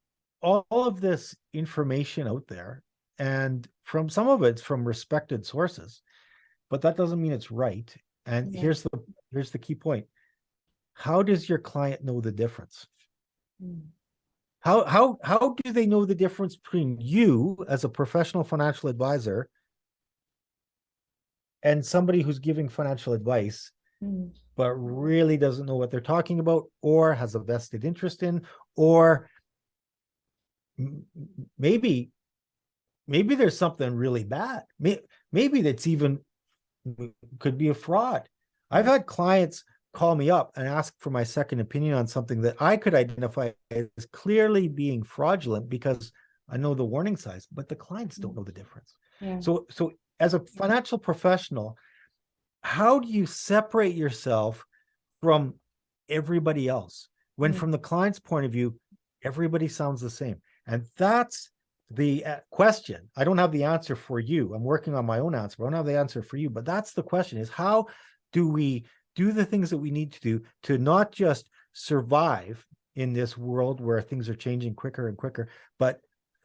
all of this information out there, and from some of it's from respected sources, but that doesn't mean it's right. And Yeah. here's the key point. How does your client know the difference? Mm. How do they know the difference between you as a professional financial advisor and somebody who's giving financial advice Mm. but really doesn't know what they're talking about, or has a vested interest in, or maybe there's something really bad. Maybe that's even could be a fraud. I've had clients call me up and ask for my second opinion on something that I could identify as clearly being fraudulent because I know the warning signs, but the clients don't know the difference. Yeah. So as a financial professional, how do you separate yourself from everybody else when from the client's point of view, everybody sounds the same? And that's the question. I don't have the answer for you. I'm working on my own answer. I don't have the answer for you, but that's the question, is how do we do the things that we need to do to not just survive in this world where things are changing quicker and quicker, but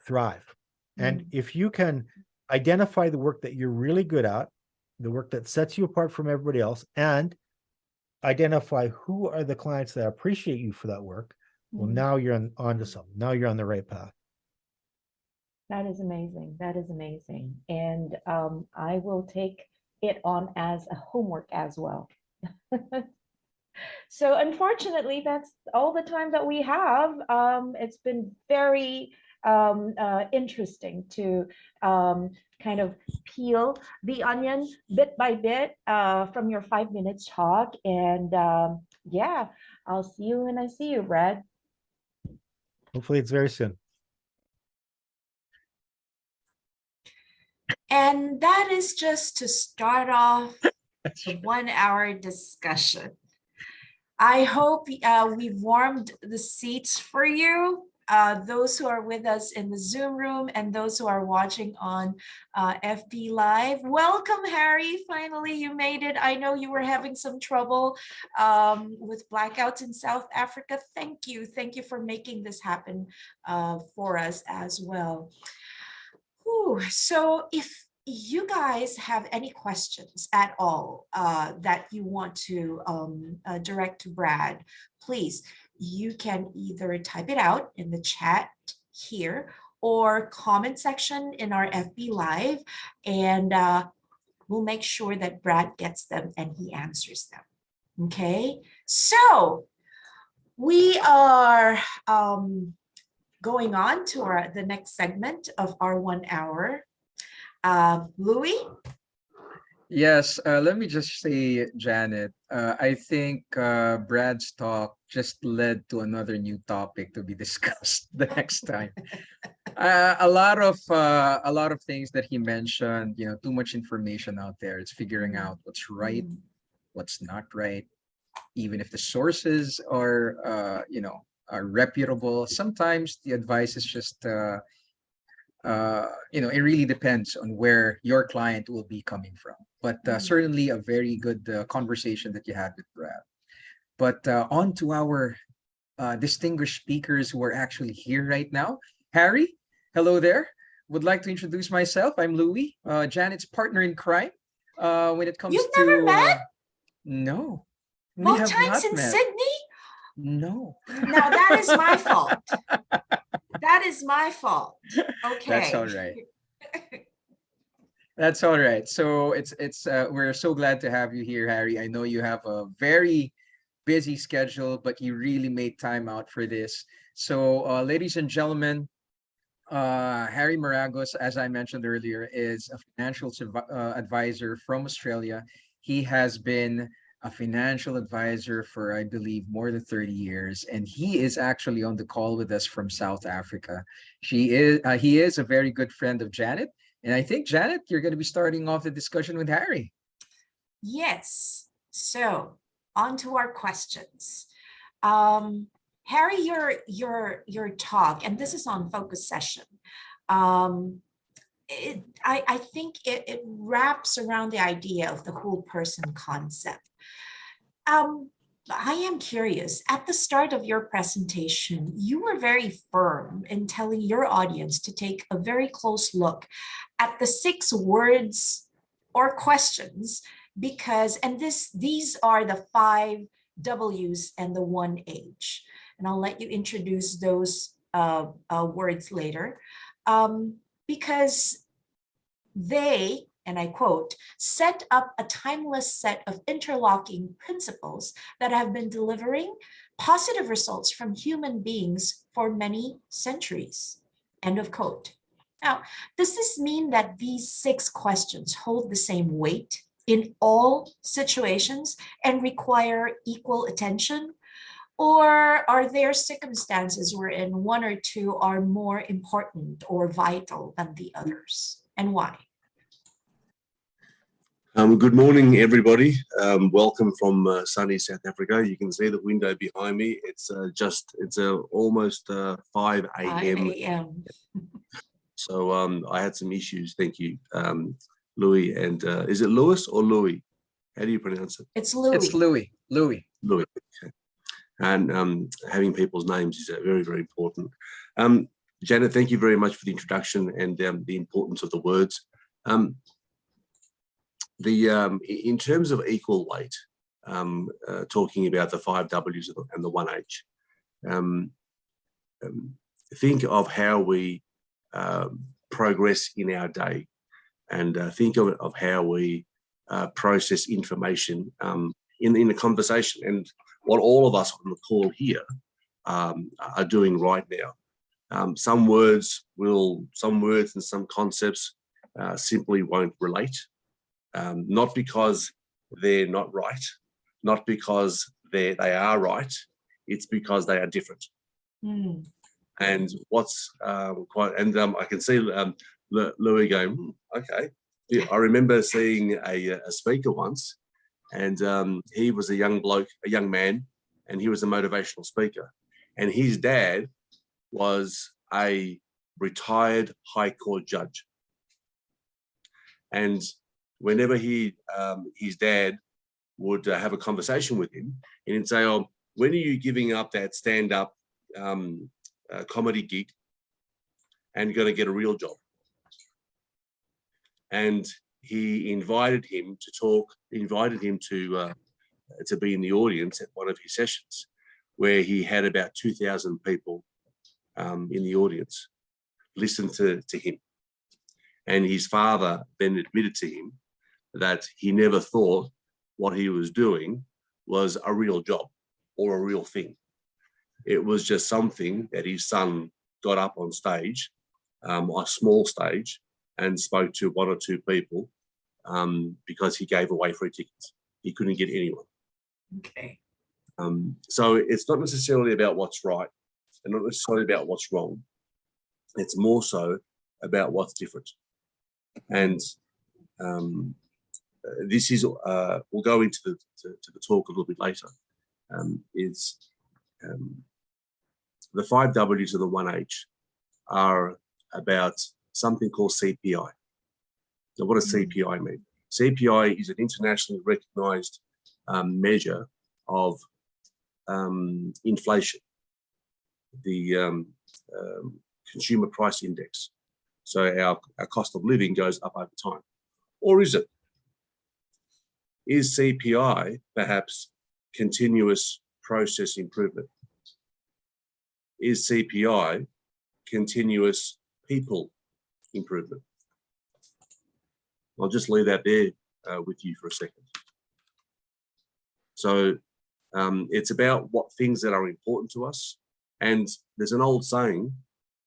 thrive. And if you can identify the work that you're really good at, the work that sets you apart from everybody else, and identify who are the clients that appreciate you for that work. Well, now you're on to something. Now you're on the right path. That is amazing. That is amazing. And I will take it on as a homework as well. So unfortunately, that's all the time that we have. It's been very interesting to kind of peel the onion bit by bit from your 5 minutes talk. And yeah, I'll see you when I see you, Brad. Hopefully it's very soon. And that is just to start off the 1 hour discussion. I hope we've warmed the seats for you, those who are with us in the Zoom room and those who are watching on FB Live. Welcome, Harry. Finally, you made it. I know you were having some trouble with blackouts in South Africa. Thank you. Thank you for making this happen for us as well. Whew. So if you guys have any questions at all that you want to direct to Brad, please, you can either type it out in the chat here or comment section in our FB Live, and we'll make sure that Brad gets them and he answers them. Okay, so we are going on to the next segment of our 1 hour. Louis? Yes, let me just say, Janet, I think Brad's talk just led to another new topic to be discussed the next time. A lot of things that he mentioned, too much information out there. It's figuring out what's right, what's not right, even if the sources are, are reputable. Sometimes the advice is just it really depends on where your client will be coming from. But certainly a very good conversation that you had with Brad. But on to our distinguished speakers who are actually here right now. Harry, hello there. Would like to introduce myself. I'm Louis, Janet's partner in crime. When it comes You've to never met? No, we Both have times not in met. Sydney? No. Now that is my fault. That is my fault. Okay. That's all right. That's all right. So we're so glad to have you here, Harry. I know you have a very busy schedule, but you really made time out for this. So, ladies and gentlemen, Harry Maragos, as I mentioned earlier, is a financial advisor from Australia. He has been a financial advisor for, I believe, more than 30 years, and he is actually on the call with us from South Africa. He is a very good friend of Janet, and I think, Janet, you're going to be starting off the discussion with Harry. Yes. So on to our questions. Harry, your talk, and this is on focus session. I think it wraps around the idea of the whole person concept. I am curious, at the start of your presentation, you were very firm in telling your audience to take a very close look at the 6 words or questions because, and these are the 5 W's and the 1 H. And I'll let you introduce those words later because they, and I quote, set up a timeless set of interlocking principles that have been delivering positive results from human beings for many centuries. End of quote. Now, does this mean that these 6 questions hold the same weight in all situations and require equal attention? Or are there circumstances wherein 1 or 2 are more important or vital than the others, and why? Good morning, everybody. Welcome from sunny South Africa. You can see the window behind me. It's almost 5 a.m. So I had some issues. Thank you, Louis. And is it Lewis or Louis? How do you pronounce it? It's Louis. It's Louis. Louis. Louis. Okay. And having people's names is very, very important. Janet, thank you very much for the introduction and the importance of the words. Um, in terms of equal weight, talking about the 5 Ws and the 1 H, think of how we progress in our day, and think of how we process information in the conversation, and what all of us on the call here are doing right now. Some words and some concepts simply won't relate, not because they're not right, not because they are right, it's because they are different. Mm. And what's quite, and I can see Louis going, okay. Yeah, I remember seeing a speaker once, and he was a young bloke, a young man, and he was a motivational speaker. And his dad was a retired High Court judge. And whenever his dad would have a conversation with him, and he'd say, "Oh, when are you giving up that stand-up comedy gig and going to get a real job?" And he invited him to talk, invited him to be in the audience at one of his sessions, where he had about 2,000 people in the audience listen to him. And his father then admitted to him that he never thought what he was doing was a real job or a real thing. It was just something that his son got up on stage, a small stage, and spoke to 1 or 2 people because he gave away free tickets. He couldn't get anyone. Okay. So it's not necessarily about what's right and not necessarily about what's wrong. It's more so about what's different. And this is, we'll go into the talk a little bit later, the 5 Ws of the 1 H are about something called CPI. Now, what does CPI mean? CPI is an internationally recognized measure of inflation, the consumer price index. So our cost of living goes up over time. Or is it? Is CPI perhaps continuous process improvement? Is CPI continuous people improvement? I'll just leave that there with you for a second. So it's about what things that are important to us. And there's an old saying,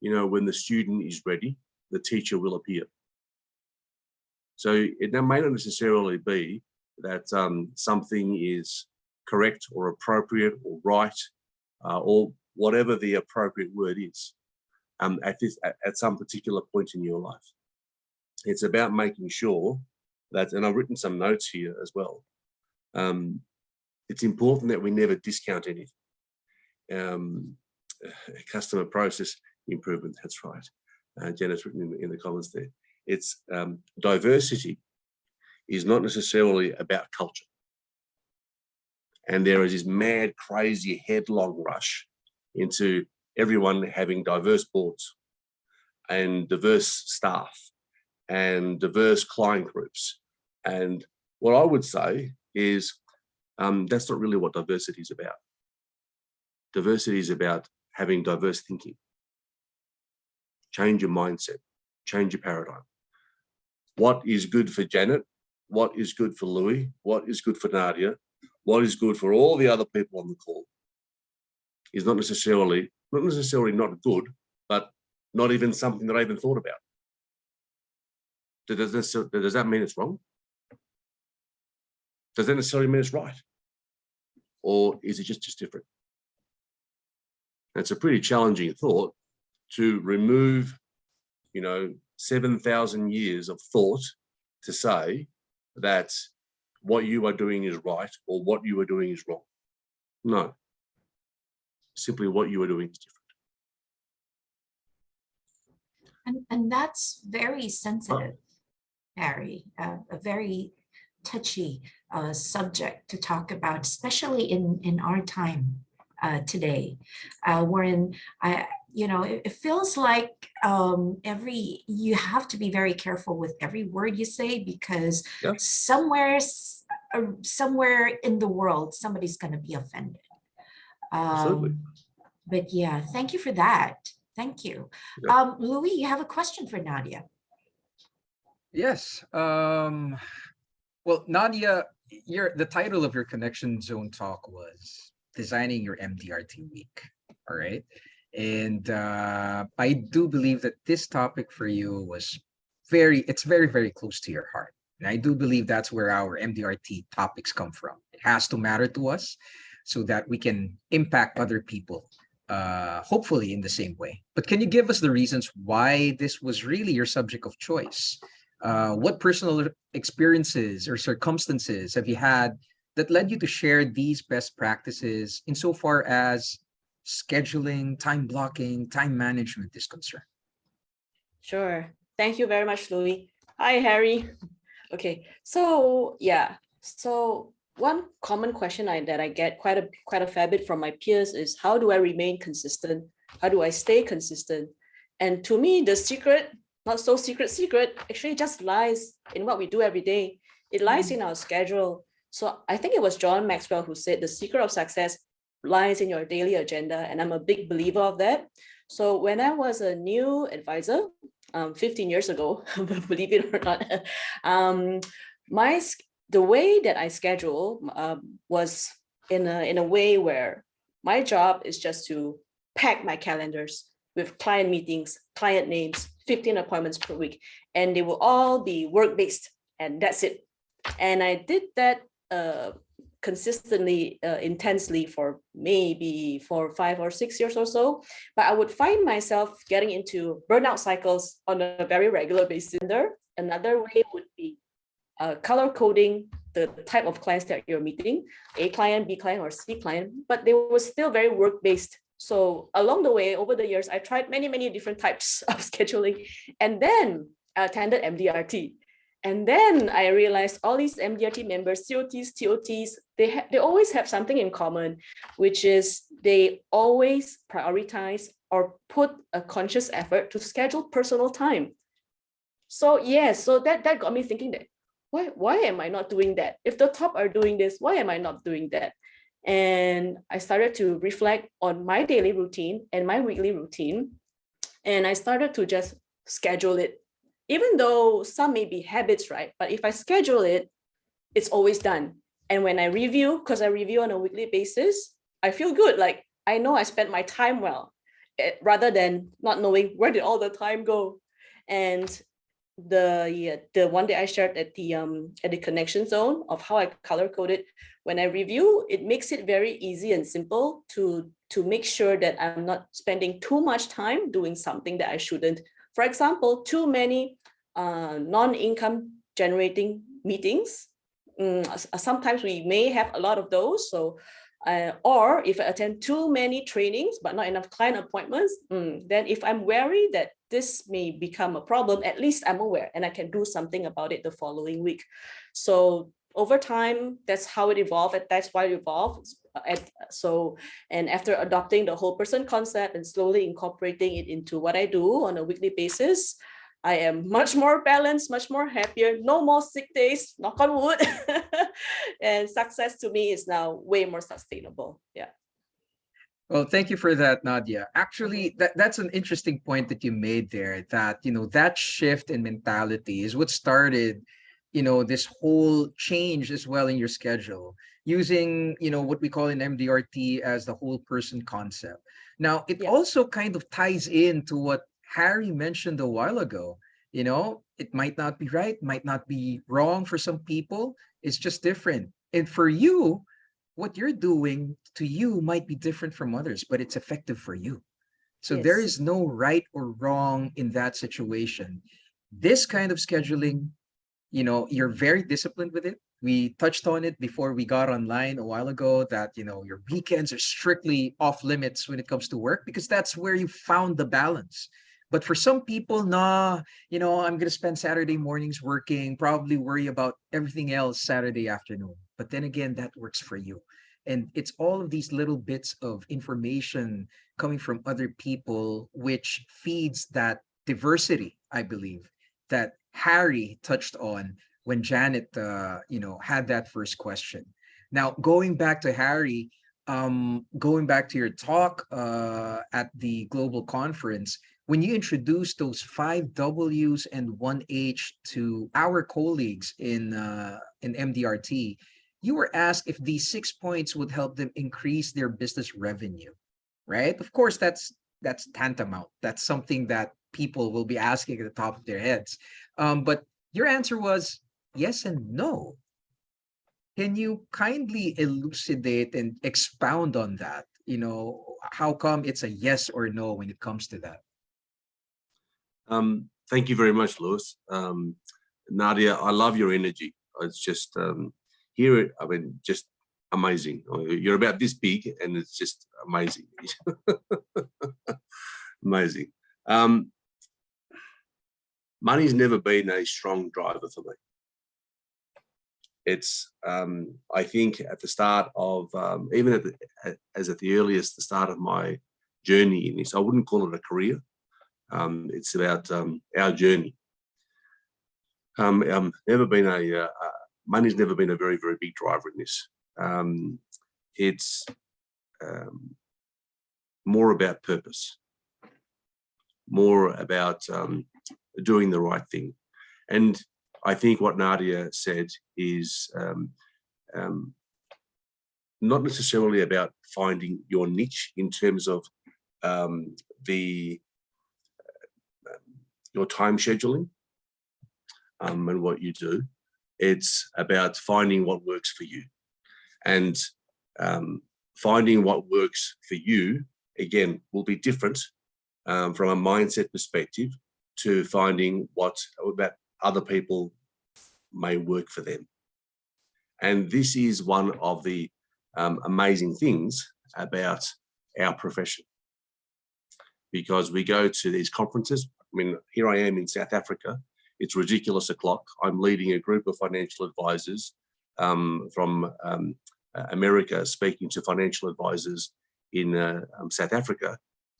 you know, when the student is ready, the teacher will appear. So it may not necessarily be that something is correct or appropriate or right or whatever the appropriate word is at some particular point in your life. It's about making sure that, and I've written some notes here as well, it's important that we never discount anything. Customer process improvement, that's right. Janet's written in the comments there. It's diversity is not necessarily about culture. And there is this mad, crazy headlong rush into everyone having diverse boards and diverse staff and diverse client groups. And what I would say is that's not really what diversity is about. Diversity is about having diverse thinking. Change your mindset, change your paradigm. What is good for Janet? What is good for Louis? What is good for Nadia? What is good for all the other people on the call is not necessarily not good, but not even something that I even thought about. Does that mean it's wrong? Does that necessarily mean it's right? Or is it just different? It's a pretty challenging thought to remove, 7,000 years of thought to say that what you are doing is right or what you are doing is wrong. No, simply what you are doing is different. And that's very sensitive, Harry, a very touchy subject to talk about, especially in our time today, wherein it feels like you have to be very careful with every word you say, because Yeah. somewhere in the world somebody's going to be offended. Absolutely. But yeah, thank you for that. Thank you. Yeah. Louis, you have a question for Nadia. Yes. Well, Nadia, the title of your Connection Zone talk was Designing Your MDRT Week. All right. And I do believe that this topic for you was it's very, very close to your heart. And I do believe that's where our MDRT topics come from. It has to matter to us so that we can impact other people, hopefully in the same way. But can you give us the reasons why this was really your subject of choice? What personal experiences or circumstances have you had that led you to share these best practices insofar as scheduling, time blocking, time management is concerned? Sure. Thank you very much, Louis. Hi, Harry. Okay, so yeah, so one common question that I get quite a fair bit from my peers is, how do I remain consistent? How do I stay consistent? And to me, the secret, not so secret, actually just lies in what we do every day. It lies in our schedule. So I think it was John Maxwell who said the secret of success lies in your daily agenda, and I'm a big believer of that. So when I was a new advisor, 15 years ago, believe it or not, the way that I schedule was in a way where my job is just to pack my calendars with client meetings, client names, 15 appointments per week, and they will all be work-based, and that's it. And I did that consistently, intensely for maybe 5 or 6 years or so, but I would find myself getting into burnout cycles on a very regular basis. Another way would be color coding the type of clients that you're meeting, A client, B client, or C client, but they were still very work-based. So along the way, over the years, I tried many different types of scheduling, and then I attended MDRT. And then I realized all these MDRT members, COTs, TOTs, they always have something in common, which is they always prioritize or put a conscious effort to schedule personal time. So yes, so that got me thinking that why am I not doing that? If the top are doing this, why am I not doing that? And I started to reflect on my daily routine and my weekly routine, and I started to just schedule it. Even though some may be habits, right? But if I schedule it, it's always done. And when I review, because I review on a weekly basis, I feel good. Like I know I spent my time well, rather than not knowing where did all the time go. And the one that I shared at the connection zone of how I color coded, when I review, it makes it very easy and simple to make sure that I'm not spending too much time doing something that I shouldn't. For example, too many non-income generating meetings. Sometimes we may have a lot of those. So, or if I attend too many trainings, but not enough client appointments, then if I'm wary that this may become a problem, at least I'm aware and I can do something about it the following week. So over time, that's how it evolved. That's why it evolved. And after adopting the whole person concept and slowly incorporating it into what I do on a weekly basis, I am much more balanced, much more happier, no more sick days, knock on wood. And success to me is now way more sustainable. Yeah. Well, thank you for that, Nadia. Actually, that's an interesting point that you made there, that, that shift in mentality is what started, this whole change as well in your schedule, using, what we call in MDRT as the whole person concept. Now, it also kind of ties into what Harry mentioned a while ago. It might not be right, might not be wrong for some people. It's just different. And for you, what you're doing to you might be different from others, but it's effective for you. So there Yes. is no right or wrong in that situation. This kind of scheduling, you're very disciplined with it. We touched on it before we got online a while ago, that, your weekends are strictly off limits when it comes to work, because that's where you found the balance. But for some people, nah, I'm going to spend Saturday mornings working, probably worry about everything else Saturday afternoon. But then again, that works for you. And it's all of these little bits of information coming from other people, which feeds that diversity, I believe, that Harry touched on when Janet, had that first question. Now, going back to Harry, going back to your talk at the global conference, when you introduced those 5 Ws and 1H to our colleagues in MDRT, you were asked if these 6 points would help them increase their business revenue, right? Of course, that's tantamount. That's something that people will be asking at the top of their heads. But your answer was yes and no. Can you kindly elucidate and expound on that? How come it's a yes or no when it comes to that? Thank you very much, Lewis. Nadia, I love your energy. It's just just amazing. You're about this big, and it's just amazing. Amazing. Money's never been a strong driver for me. It's, I think, at the start of, even at the earliest, the start of my journey in this, I wouldn't call it a career. It's about our journey. Never been money's never been a very, very big driver in this. It's more about purpose, more about doing the right thing. And I think what Nadia said is not necessarily about finding your niche in terms of your time scheduling and what you do. It's about finding what works for you, and finding what works for you, again, will be different from a mindset perspective to finding what that other people may work for them. And this is one of the amazing things about our profession, because we go to these conferences. I mean, here I am in South Africa. It's ridiculous o'clock. I'm leading a group of financial advisors from America, speaking to financial advisors in South Africa,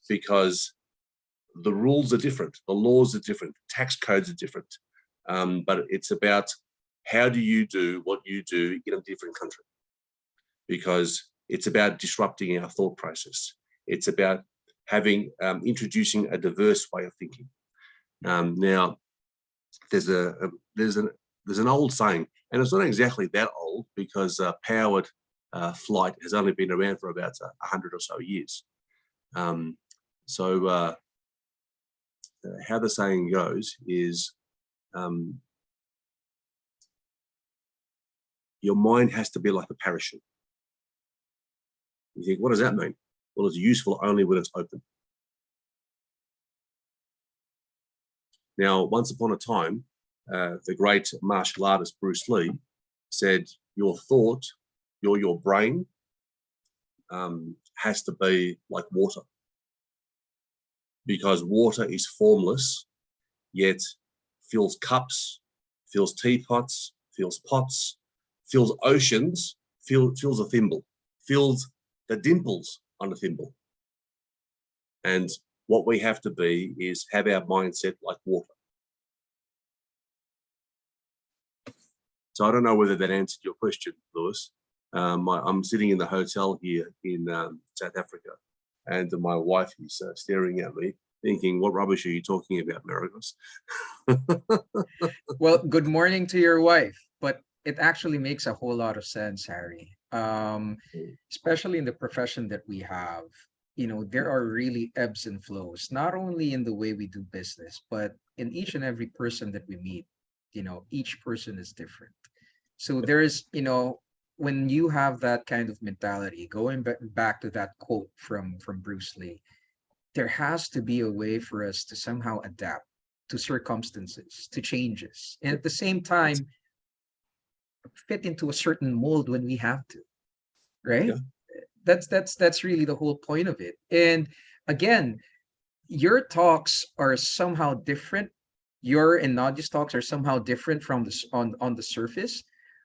because the rules are different, the laws are different, tax codes are different. But it's about how do you do what you do in a different country, because it's about disrupting our thought process. It's about introducing a diverse way of thinking. Now, there's an old saying, and it's not exactly that old, because powered flight has only been around for about 100 or so years. So how the saying goes is, your mind has to be like a parachute. You think, what does that mean? Well, it's useful only when it's open. Now, once upon a time, the great martial artist Bruce Lee said, your thought, your brain has to be like water, because water is formless, yet fills cups, fills teapots, fills pots, fills oceans, fills a thimble, fills the dimples on a thimble. And what we have to be is have our mindset like water. So I don't know whether that answered your question, Lewis. I'm sitting in the hotel here in South Africa, and my wife is staring at me, thinking, what rubbish are you talking about, Maragos? Well, good morning to your wife, but it actually makes a whole lot of sense, Harry. Especially in the profession that we have, there are really ebbs and flows, not only in the way we do business, but in each and every person that we meet. Each person is different. So there is, when you have that kind of mentality, going back to that quote from Bruce Lee, there has to be a way for us to somehow adapt to circumstances, to changes, and at the same time fit into a certain mold when we have to, right? Yeah. That's really the whole point of it. And again, your talks are somehow different. Your and Nadia's talks are somehow different from on the surface,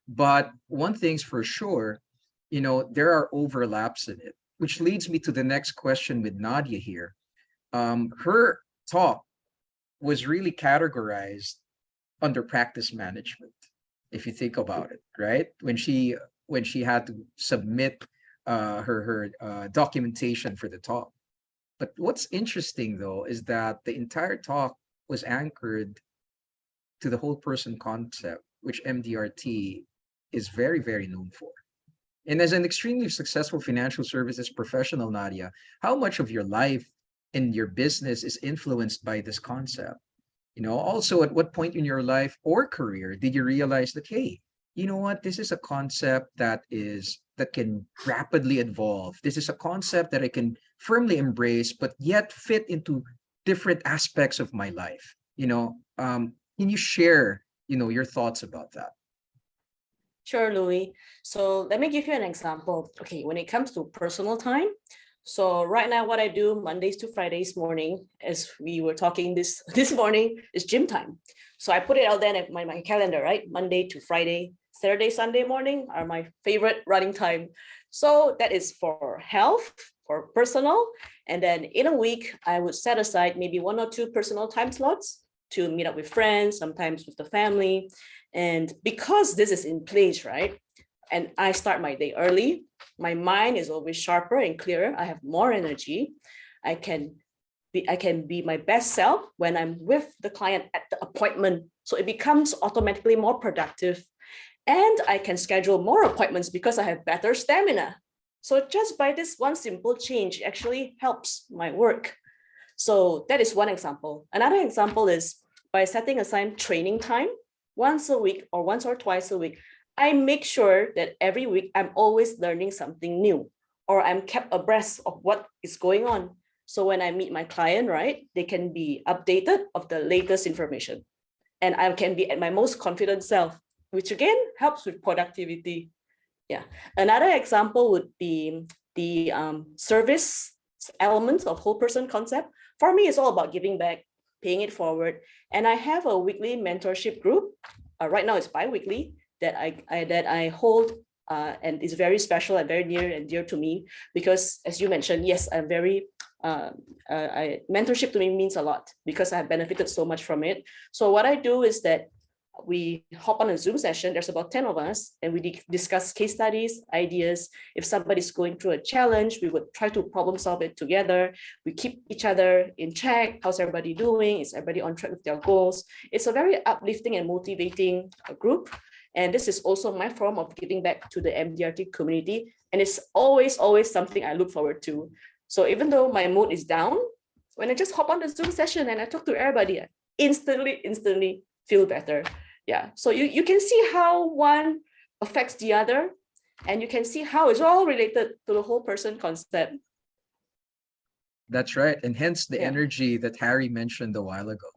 but one thing's for sure, there are overlaps in it, which leads me to the next question with Nadia here. Her talk was really categorized under practice management, if you think about it, right? When she had to submit her documentation for the talk. But what's interesting though is that the entire talk was anchored to the whole person concept, which MDRT is very, very known for. And as an extremely successful financial services professional, Nadia, how much of your life and your business is influenced by this concept? Also, at what point in your life or career did you realize that, hey, you know what, this is a concept that can rapidly evolve. This is a concept that I can firmly embrace, but yet fit into different aspects of my life. Can you share, your thoughts about that? Sure, Louis. So let me give you an example. Okay, when it comes to personal time, so right now what I do Mondays to Fridays morning, as we were talking this morning, is gym time. So I put it out there in my calendar, right? Monday to Friday, Saturday, Sunday morning are my favorite running time. So that is for health, for personal. And then in a week, I would set aside maybe 1 or 2 personal time slots to meet up with friends, sometimes with the family. And because this is in place, right? And I start my day early, my mind is always sharper and clearer. I have more energy. I can be my best self when I'm with the client at the appointment. So it becomes automatically more productive. And I can schedule more appointments because I have better stamina. So just by this one simple change actually helps my work. So that is one example. Another example is by setting aside training time once a week or once or twice a week. I make sure that every week I'm always learning something new, or I'm kept abreast of what is going on. So when I meet my client, right, they can be updated of the latest information, and I can be at my most confident self, which again helps with productivity. Yeah. Another example would be the service elements of whole person concept. For me, it's all about giving back, paying it forward. And I have a weekly mentorship group. Right now it's bi-weekly that I hold, and is very special and very near and dear to me because, as you mentioned, yes, I'm very mentorship to me means a lot because I have benefited so much from it. So what I do is that we hop on a Zoom session. There's about 10 of us, and we discuss case studies, ideas. If somebody's going through a challenge, we would try to problem solve it together. We keep each other in check. How's everybody doing? Is everybody on track with their goals? It's a very uplifting and motivating group. And this is also my form of giving back to the MDRT community. And it's always something I look forward to. So even though my mood is down, when I just hop on the Zoom session and I talk to everybody, I instantly feel better. Yeah. So you can see how one affects the other, and you can see how it's all related to the whole person concept. That's right. And hence the energy that Harry mentioned a while ago.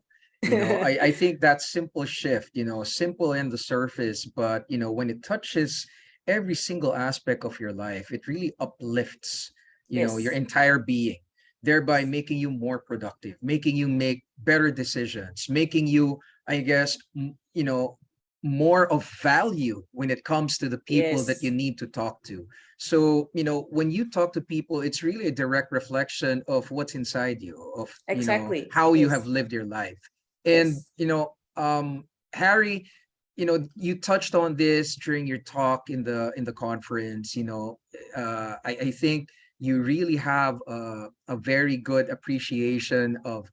I think that simple shift, simple in the surface, but when it touches every single aspect of your life, it really uplifts, your entire being, thereby making you more productive, making you make better decisions, making you, I guess, more of value when it comes to the people that you need to talk to. So, when you talk to people, it's really a direct reflection of what's inside you, of how you have lived your life. And Harry, you touched on this during your talk in the conference. I think you really have a very good appreciation of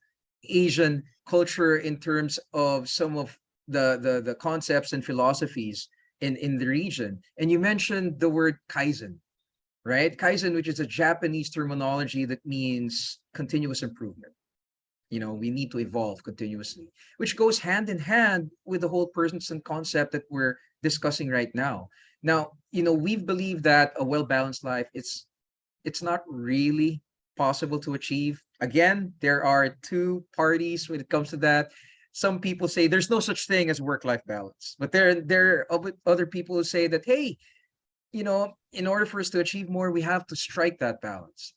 Asian culture in terms of some of the concepts and philosophies in the region. And you mentioned the word kaizen, right? Kaizen, which is a Japanese terminology that means continuous improvement. We need to evolve continuously, which goes hand in hand with the whole person concept that we're discussing right now. Now, we've believed that a well-balanced life, it's not really possible to achieve. Again, there are two parties when it comes to that. Some people say there's no such thing as work-life balance, but there are other people who say that, hey, in order for us to achieve more, we have to strike that balance.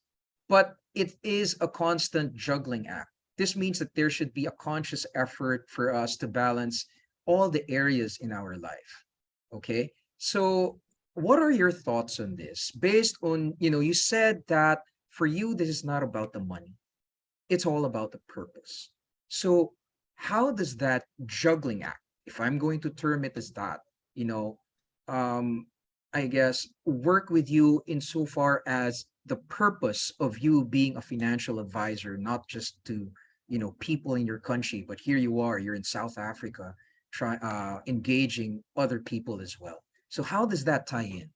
But it is a constant juggling act. This means that there should be a conscious effort for us to balance all the areas in our life. Okay. So what are your thoughts on this? Based on, you said that for you, this is not about the money. It's all about the purpose. So how does that juggling act, if I'm going to term it as that, you know, um, I guess work with you insofar as the purpose of you being a financial advisor, not just to, people in your country, but here you are, you're in South Africa, engaging other people as well. So how does that tie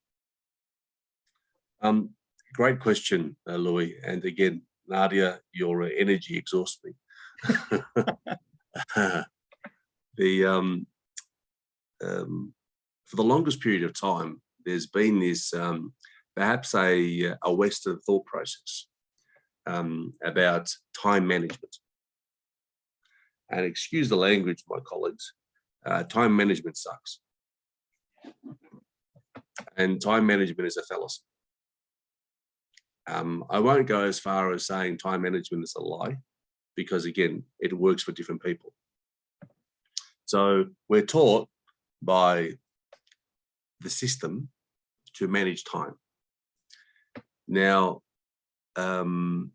in? Great question, Louis. And again, Nadia, your energy exhausts me. For the longest period of time, there's been this perhaps a Western thought process about time management. And excuse the language, my colleagues, time management sucks. And time management is a fallacy. I won't go as far as saying time management is a lie, because again, it works for different people. So we're taught by the system to manage time. Now, and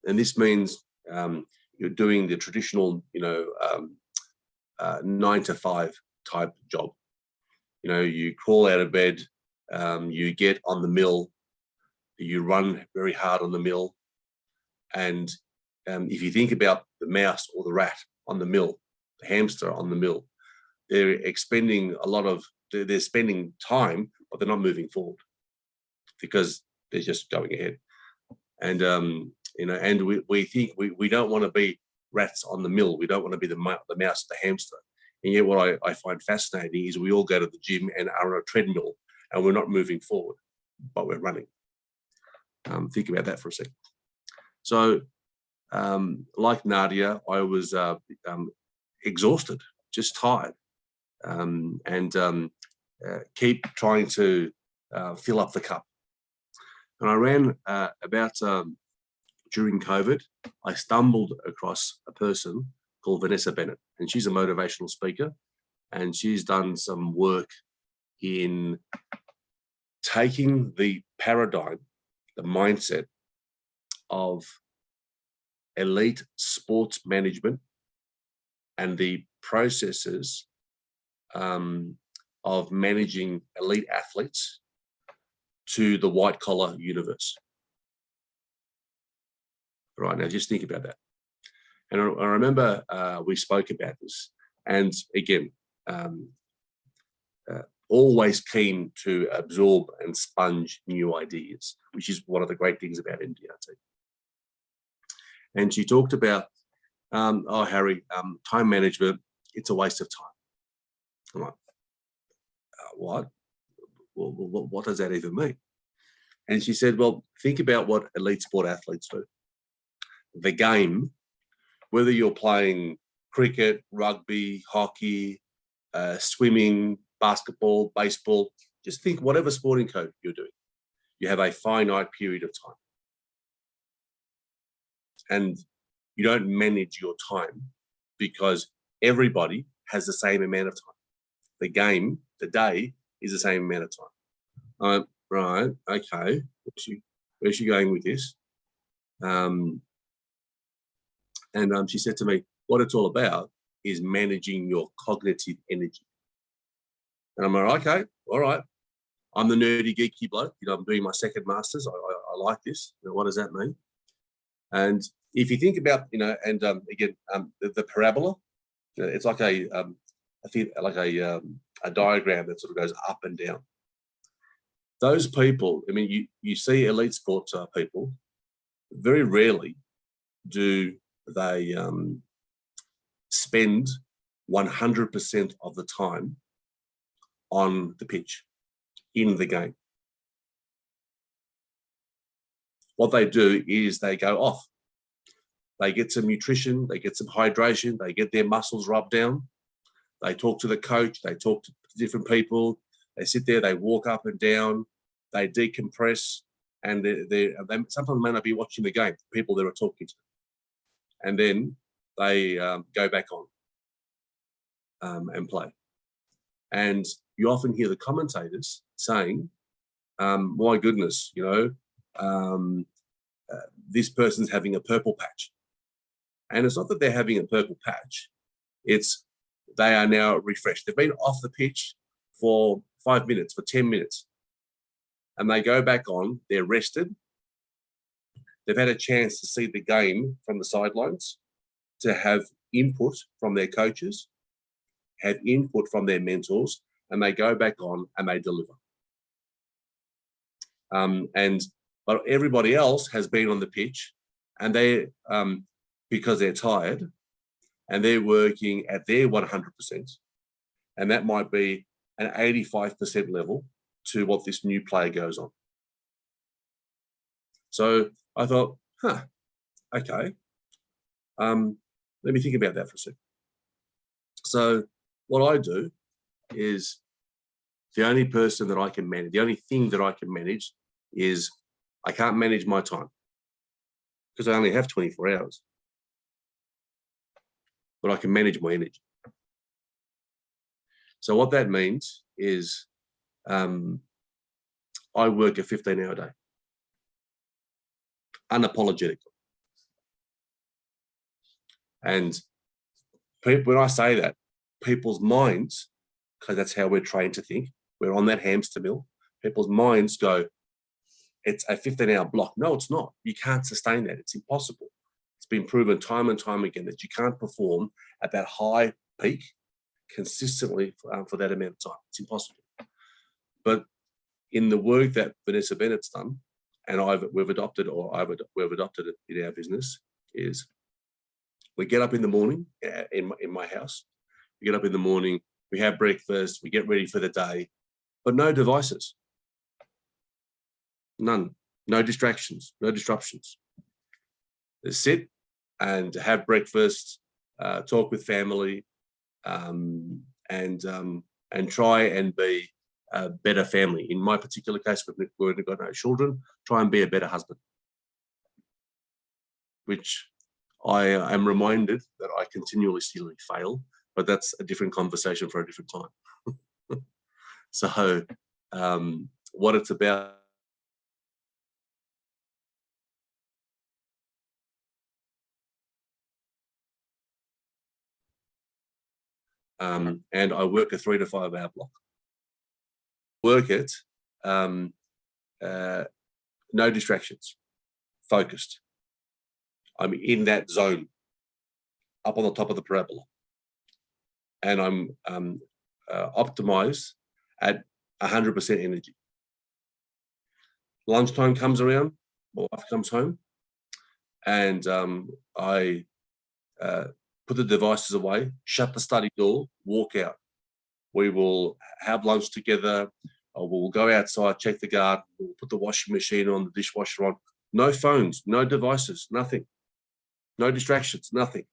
this means you're doing the traditional, 9 to 5 type job. You crawl out of bed, you get on the mill, you run very hard on the mill. And if you think about the mouse or the rat on the mill, the hamster on the mill, they're expending they're spending time, but they're not moving forward because they're just going ahead. And, and we think we don't want to be rats on the mill. We don't want to be the mouse, the hamster. And yet what I find fascinating is we all go to the gym and are on a treadmill and we're not moving forward, but we're running. Think about that for a second. So like Nadia, I was exhausted, just tired, and keep trying to fill up the cup. And I ran about during COVID, I stumbled across a person called Vanessa Bennett, and she's a motivational speaker, and she's done some work in taking the paradigm, the mindset of elite sports management and the processes of managing elite athletes to the white collar universe. Right, now just think about that. And I remember we spoke about this, and again, always keen to absorb and sponge new ideas, which is one of the great things about MDRT. And she talked about, oh, Harry, time management, it's a waste of time. I'm like, what? Well, what does that even mean? And she said, well, think about what elite sport athletes do. The game, whether you're playing cricket, rugby, hockey, swimming, basketball, baseball, just think whatever sporting code you're doing, you have a finite period of time. And you don't manage your time because everybody has the same amount of time. The game, the day, is the same amount of time. Right, okay, where's she going with this? And she said to me, what it's all about is managing your cognitive energy. And I'm like, okay, all right. I'm the nerdy, geeky bloke. I'm doing my second master's. I like this. What does that mean? And if you think about, and again, the parabola, it's like a diagram that sort of goes up and down. Those people, I mean, you see elite sports people, very rarely do they spend 100% of the time on the pitch, in the game. What they do is they go off. They get some nutrition, they get some hydration, they get their muscles rubbed down, they talk to the coach, they talk to different people, they sit there, they walk up and down, they decompress, and they sometimes may not be watching the game, people they were talking to. And then they go back on and play. And you often hear the commentators saying my goodness, you know, this person's having a purple patch. And it's not that they're having a purple patch, it's they are now refreshed. They've been off the pitch for 5 minutes, for 10 minutes, and they go back on, they're rested. They've had a chance to see the game from the sidelines, to have input from their coaches, have input from their mentors, and they go back on and they deliver. But everybody else has been on the pitch, and they, because they're tired, and they're working at their 100%, and that might be an 85% level to what this new player goes on. So I thought, okay, let me think about that for a second. So what I do is, the only person that I can manage, the only thing that I can manage is, I can't manage my time because I only have 24 hours, but I can manage my energy. So what that means is, I work a 15-hour day, unapologetically. And when I say that, people's minds, because that's how we're trained to think, we're on that hamster wheel, people's minds go, it's a 15-hour block. No, it's not. You can't sustain that. It's impossible. It's been proven time and time again that you can't perform at that high peak consistently for that amount of time. It's impossible. But in the work that Vanessa Bennett's done, and we've adopted it in our business, is we get up in the morning in my house. We get up in the morning, we have breakfast, we get ready for the day, but no devices. None. No distractions, no disruptions. Just sit and have breakfast, talk with family, and try and be a better family. In my particular case, we've got no children, try and be a better husband, which I am reminded that I continually still fail, but that's a different conversation for a different time. So what it's about, and I work a 3 to 5 hour block. Work it, no distractions, focused. I'm in that zone, up on the top of the parabola, and I'm optimized at 100% energy. Lunchtime comes around, my wife comes home, and I put the devices away, shut the study door, walk out. We will have lunch together, we'll go outside, check the garden, we'll put the washing machine on, the dishwasher on. No phones, no devices, nothing. No distractions, nothing.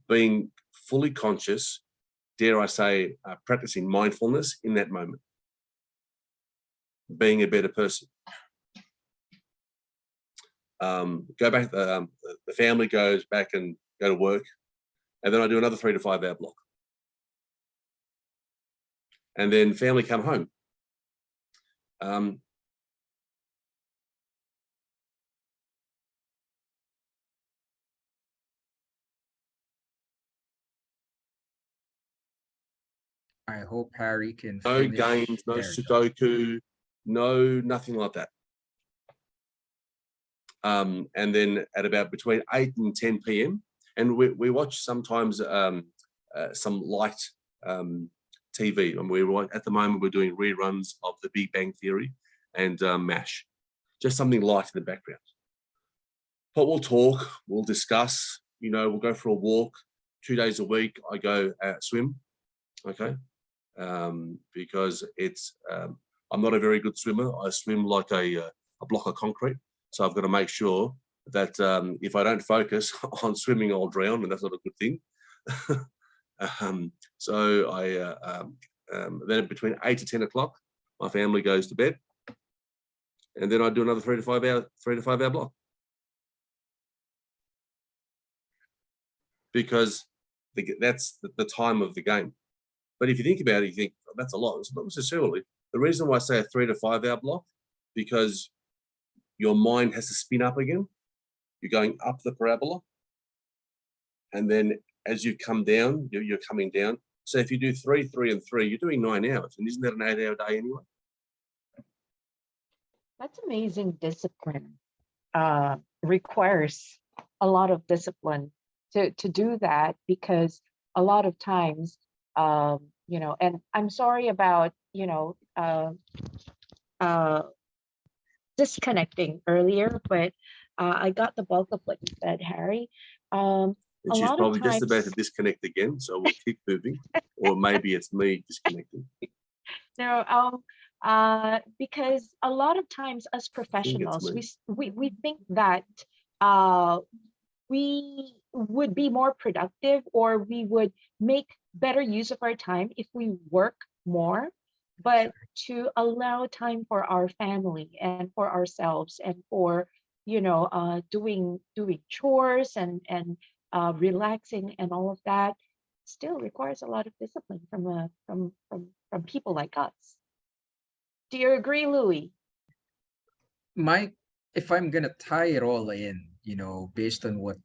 Being fully conscious, dare I say, practicing mindfulness in that moment. Being a better person. Go back, the family goes back and go to work, and then I do another 3 to 5 hour block. And then family come home. I hope Harry can No finish. games, no Sudoku, no nothing like that. And then at about between 8 and 10 p.m, and we watch sometimes some light TV, and at the moment we're doing reruns of The Big Bang Theory and MASH, just something light in the background. But we'll talk, we'll discuss, we'll go for a walk. 2 days a week I go swim, okay? Because it's I'm not a very good swimmer. I swim like a block of concrete. So I've got to make sure that if I don't focus on swimming, I'll drown, and that's not a good thing. So then between 8 to 10 o'clock, my family goes to bed, and then I do another 3 to 5 hour block. Because that's the time of the game. But if you think about it, you think, oh, that's a lot. It's not necessarily. The reason why I say a 3 to 5 hour block, because your mind has to spin up again. You're going up the parabola. And then as you come down, you're coming down. So if you do 3, 3, and 3, you're doing 9 hours. And isn't that an 8-hour day anyway? That's amazing discipline. Requires a lot of discipline to do that, because a lot of times, you know, and I'm sorry about, you know, disconnecting earlier, but I got the bulk of what you said, Harry. And A she's lot of probably just about to times, disconnect again. So we'll keep moving. Or maybe it's me disconnecting. no, because a lot of times as professionals, me. we think that we would be more productive, or we would make better use of our time if we work more, but to allow time for our family and for ourselves, and for, you know, doing chores and relaxing and all of that still requires a lot of discipline from people like us. Do you agree, Louis? If I'm gonna tie it all in, you know, based on what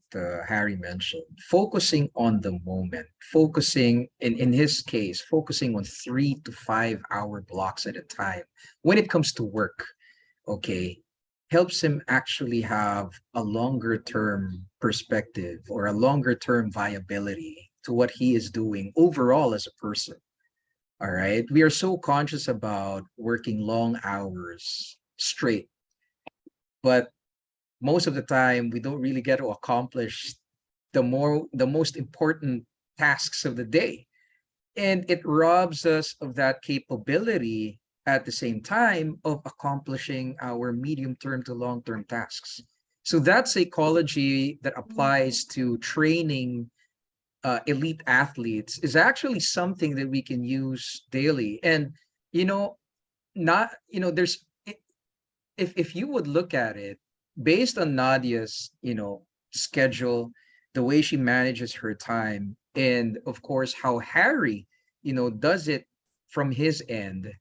Harry mentioned, focusing on the moment, focusing in his case, focusing on 3 to 5 hour blocks at a time when it comes to work, okay, helps him actually have a longer term perspective or a longer term viability to what he is doing overall as a person. All right. We are so conscious about working long hours straight, but most of the time we don't really get to accomplish the most important tasks of the day, and it robs us of that capability at the same time of accomplishing our medium term to long term tasks. So that psychology that applies to training elite athletes is actually something that we can use daily. And you know, not you know there's if you would look at it based on Nadia's, you know, schedule, the way she manages her time, and of course how Harry, you know, does it from his end,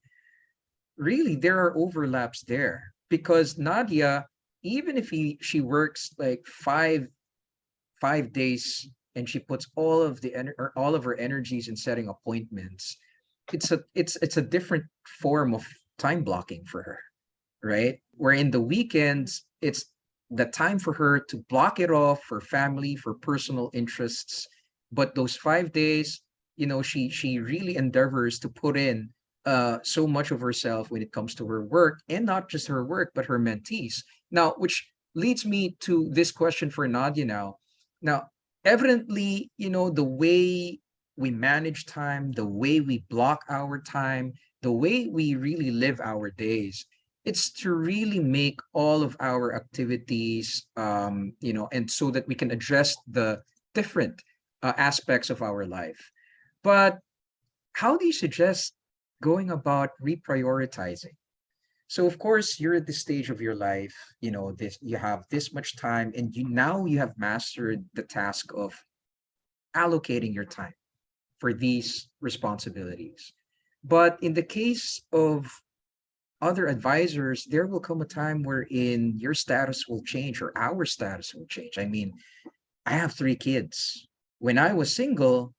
really there are overlaps there, because Nadia, even if she works like five days and she puts all of her energies in setting appointments, it's a different form of time blocking for her, right? Where in the weekends, it's the time for her to block it off for family, for personal interests. But those 5 days, you know, she really endeavors to put in so much of herself when it comes to her work, and not just her work, but her mentees. Now, which leads me to this question for Nadia now. Now, evidently, you know, the way we manage time, the way we block our time, the way we really live our days, it's to really make all of our activities, you know, and so that we can address the different aspects of our life. But how do you suggest going about reprioritizing? So of course you're at this stage of your life, you know, this you have this much time, and you have mastered the task of allocating your time for these responsibilities. But in the case of other advisors, there will come a time wherein your status will change, or our status will change. I mean, I have 3 kids. When I was single,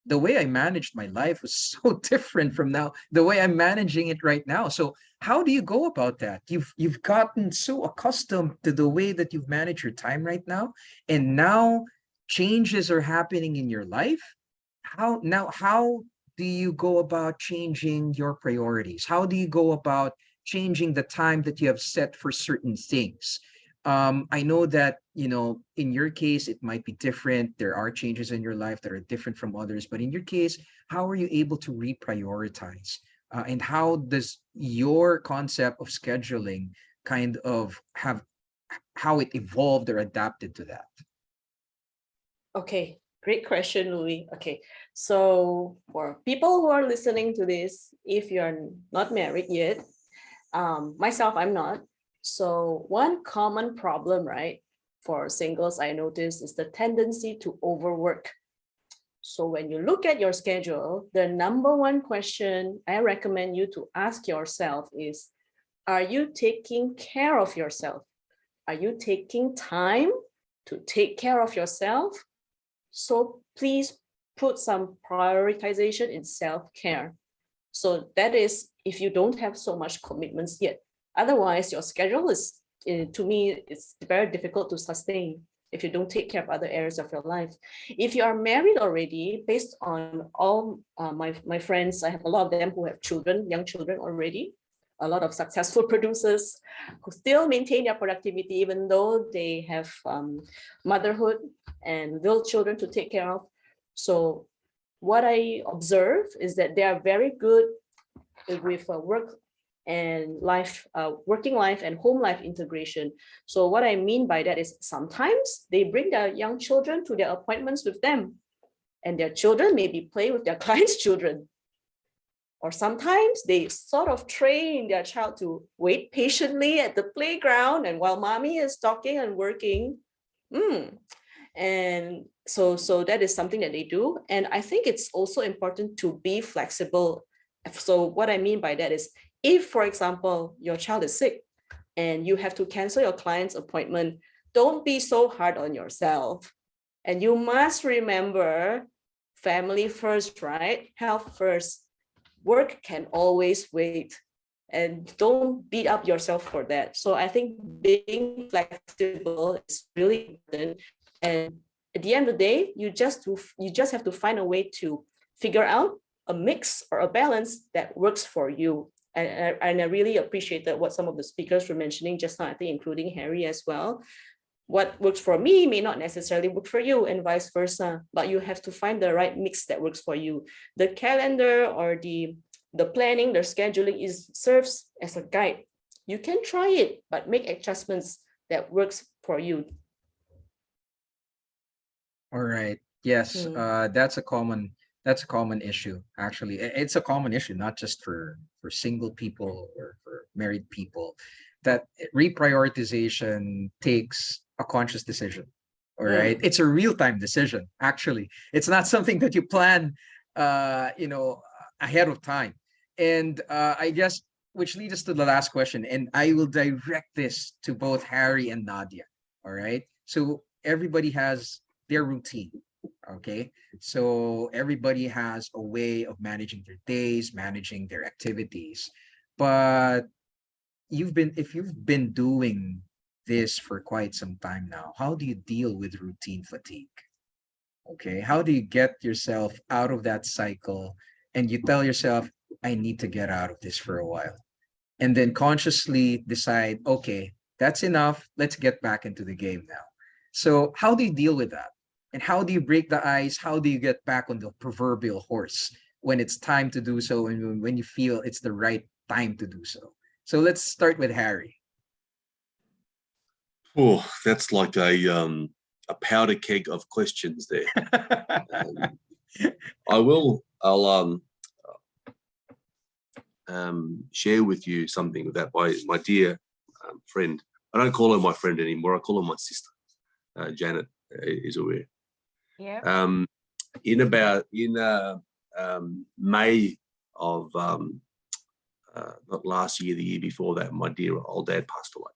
the way I managed my life was so different from now, the way I'm managing it right now. So how do you go about that? You've gotten so accustomed to the way that you've managed your time right now, and now changes are happening in your life. How do you go about changing your priorities? How do you go about changing the time that you have set for certain things? I know that, you know, in your case, it might be different. There are changes in your life that are different from others. But in your case, how are you able to reprioritize? And how does your concept of scheduling kind of have how it evolved or adapted to that? Okay, great question, Louis. Okay, so for people who are listening to this, if you're not married yet, myself, I'm not. So one common problem, right, for singles I noticed is the tendency to overwork. So when you look at your schedule, the number one question I recommend you to ask yourself is, are you taking care of yourself? Are you taking time to take care of yourself? So please put some prioritization in self-care. So that is if you don't have so much commitments yet. Otherwise, your schedule is, to me, it's very difficult to sustain if you don't take care of other areas of your life. If you are married already, based on all my friends, I have a lot of them who have children, young children already, a lot of successful producers who still maintain their productivity even though they have motherhood and little children to take care of. So what I observe is that they are very good with work and life, working life and home life integration. So what I mean by that is sometimes they bring their young children to their appointments with them, and their children maybe play with their clients' children. Or sometimes they sort of train their child to wait patiently at the playground and while mommy is talking and working. And so that is something that they do. And I think it's also important to be flexible. So what I mean by that is, if, for example, your child is sick and you have to cancel your client's appointment, don't be so hard on yourself. And you must remember family first, right? Health first. Work can always wait, and don't beat up yourself for that. So I think being flexible is really important. And at the end of the day, you just have to find a way to figure out a mix or a balance that works for you. And I really appreciated what some of the speakers were mentioning just now, I think including Harry as well. What works for me may not necessarily work for you, and vice versa, but you have to find the right mix that works for you. The calendar or the planning, the scheduling serves as a guide. You can try it, but make adjustments that works for you. All right. Yes, that's a common issue. Actually, it's a common issue, not just for single people or for married people. That reprioritization takes a conscious decision. All right, it's a real-time decision. Actually, it's not something that you plan, ahead of time. And I guess, which leads us to the last question, and I will direct this to both Harry and Nadia. All right, so everybody has their routine. Okay, so everybody has a way of managing their days, managing their activities, but if you've been doing this for quite some time now, how do you deal with routine fatigue? Okay, how do you get yourself out of that cycle and you tell yourself, I need to get out of this for a while, and then consciously decide, okay, that's enough, let's get back into the game now. So how do you deal with that? And how do you break the ice? How do you get back on the proverbial horse when it's time to do so and when you feel it's the right time to do so? So let's start with Harry. Oh, that's like a powder keg of questions there. I'll share with you something that my dear friend, I don't call her my friend anymore, I call her my sister, Janet is aware. Yeah. In May of not last year, the year before that, my dear old dad passed away.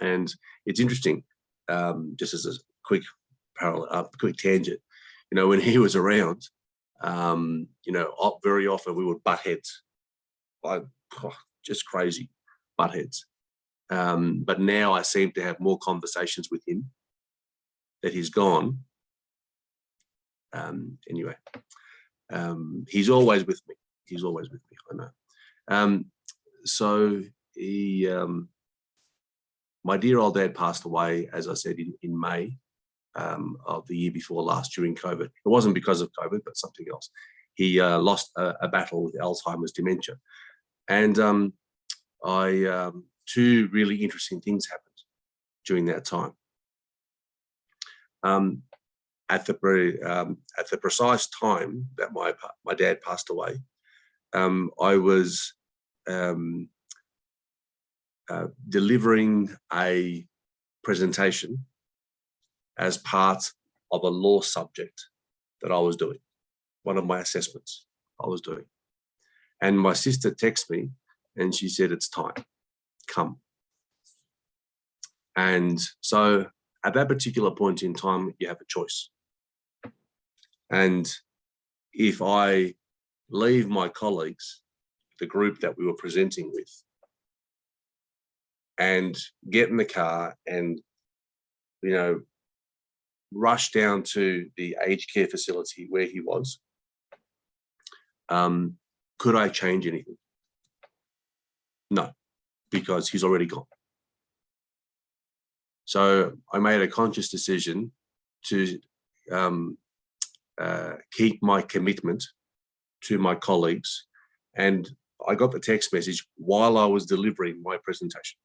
And it's interesting, just as a quick parallel, quick tangent, when he was around, very often we would butt heads, just crazy butt heads. But now I seem to have more conversations with him that he's gone. Anyway, he's always with me. He's always with me, I know. So he, my dear old dad passed away, as I said, in May of the year before last during COVID. It wasn't because of COVID, but something else. He lost a battle with Alzheimer's dementia. And two really interesting things happened during that time. At the precise time that my dad passed away, I was delivering a presentation as part of a law subject that I was doing, one of my assessments I was doing. And my sister texted me and she said, it's time, come. And so at that particular point in time, you have a choice. And if I leave my colleagues, the group that we were presenting with, and get in the car and, you know, rush down to the aged care facility where he was, could I change anything? No, because he's already gone. So I made a conscious decision to keep my commitment to my colleagues, and I got the text message while I was delivering my presentation.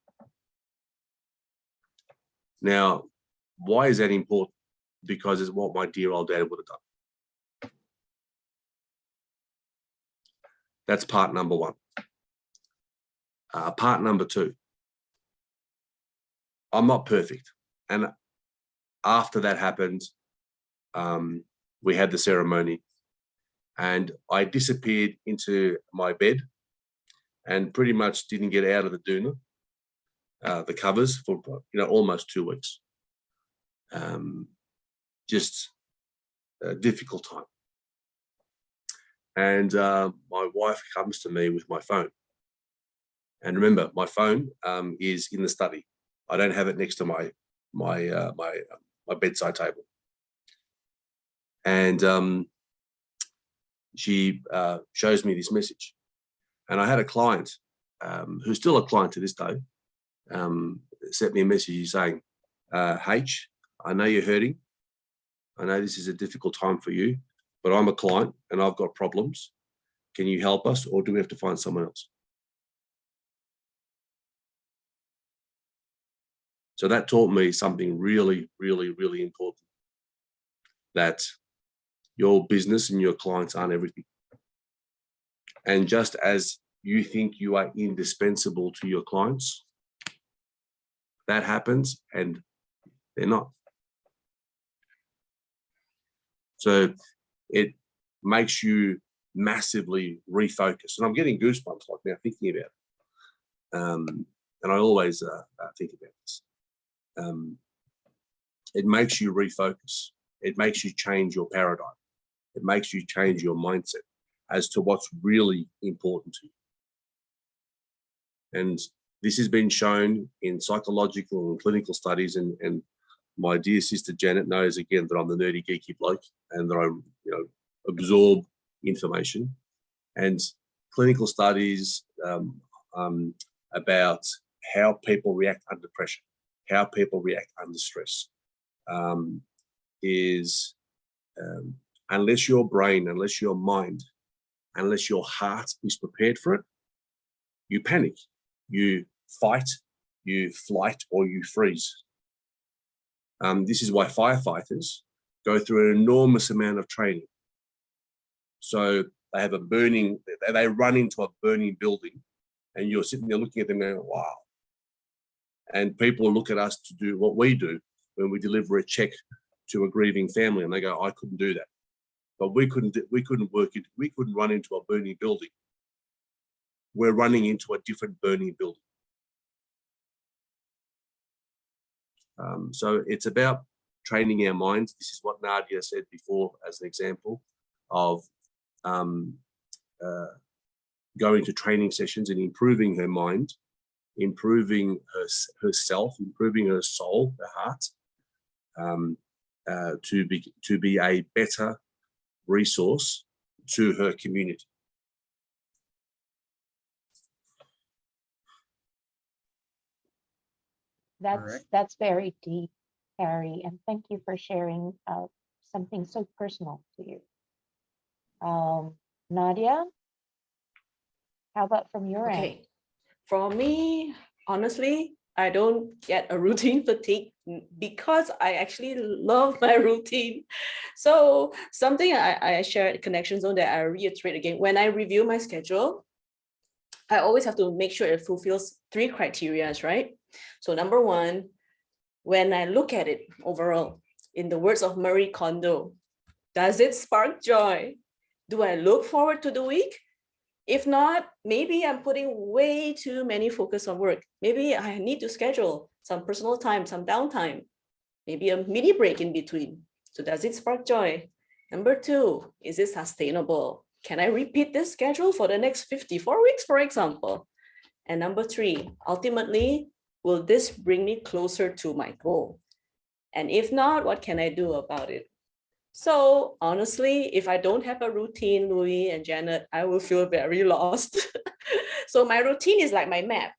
Now, why is that important? Because it's what my dear old dad would have done. That's part number one. Part number two, I'm not perfect. And after that happened, we had the ceremony, and I disappeared into my bed and pretty much didn't get out of the doona, the covers, for almost 2 weeks. Just a difficult time. And my wife comes to me with my phone. And remember, my phone is in the study. I don't have it next to my bedside table. And she shows me this message. And I had a client who's still a client to this day, sent me a message saying, H, I know you're hurting. I know this is a difficult time for you, but I'm a client and I've got problems. Can you help us, or do we have to find someone else? So that taught me something really, really, really important, that your business and your clients aren't everything. And just as you think you are indispensable to your clients, that happens and they're not. So it makes you massively refocus. And I'm getting goosebumps like now thinking about it. And I always think about this. It makes you refocus. It makes you change your paradigm. It makes you change your mindset as to what's really important to you. And this has been shown in psychological and clinical studies, and my dear sister Janet knows again that I'm the nerdy geeky bloke and that I absorb information. And clinical studies about how people react under pressure, how people react under stress, is unless your brain, unless your mind, unless your heart is prepared for it, you panic, you fight, you flight, or you freeze. This is why firefighters go through an enormous amount of training. So they have they run into a burning building, and you're sitting there looking at them going, wow. And people look at us to do what we do when we deliver a check to a grieving family, and they go, I couldn't do that. But we couldn't run into a burning building. We're running into a different burning building. So it's about training our minds. This is what Nadia said before as an example of going to training sessions and improving her mind, improving herself, improving her soul, her heart, to be a better resource to her community. That's very deep, Harry, and thank you for sharing something so personal to you. Nadia, how about from your end? Okay, for me, honestly, I don't get a routine fatigue because I actually love my routine. So something I shared at Connection Zone that I reiterate again, when I review my schedule, I always have to make sure it fulfills 3 criteria, right? So number one, when I look at it overall, in the words of Marie Kondo, Does it spark joy? Do I look forward to the week? If not, maybe I'm putting way too many focus on work. Maybe I need to schedule some personal time, some downtime, maybe a mini break in between. So does it spark joy? Number 2, is it sustainable? Can I repeat this schedule for the next 54 weeks, for example? And number 3, ultimately, will this bring me closer to my goal? And if not, what can I do about it? So honestly, if I don't have a routine, Louis and Janet, I will feel very lost. So my routine is like my map.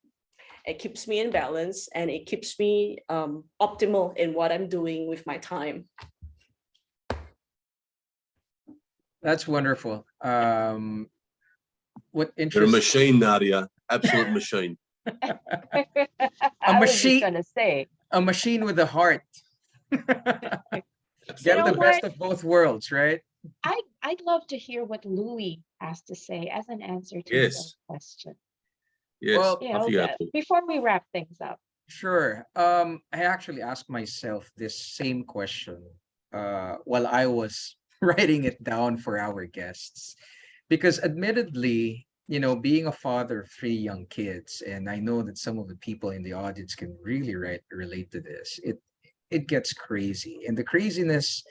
It keeps me in balance and it keeps me optimal in what I'm doing with my time. That's wonderful. What You're a interesting? machine, Nadia. Absolute machine. I was machine- just gonna say. A machine with a heart. Get know the best what? of both worlds, right? I'd love to hear what Louis has to say as an answer to Yes. his own question. Yes. Well, You off know, you go, Paul. before we wrap things up. Sure. I actually asked myself this same question while I was writing it down for our guests. Because admittedly, you know, being a father of 3 young kids, and I know that some of the people in the audience can really relate to this. It gets crazy. And the craziness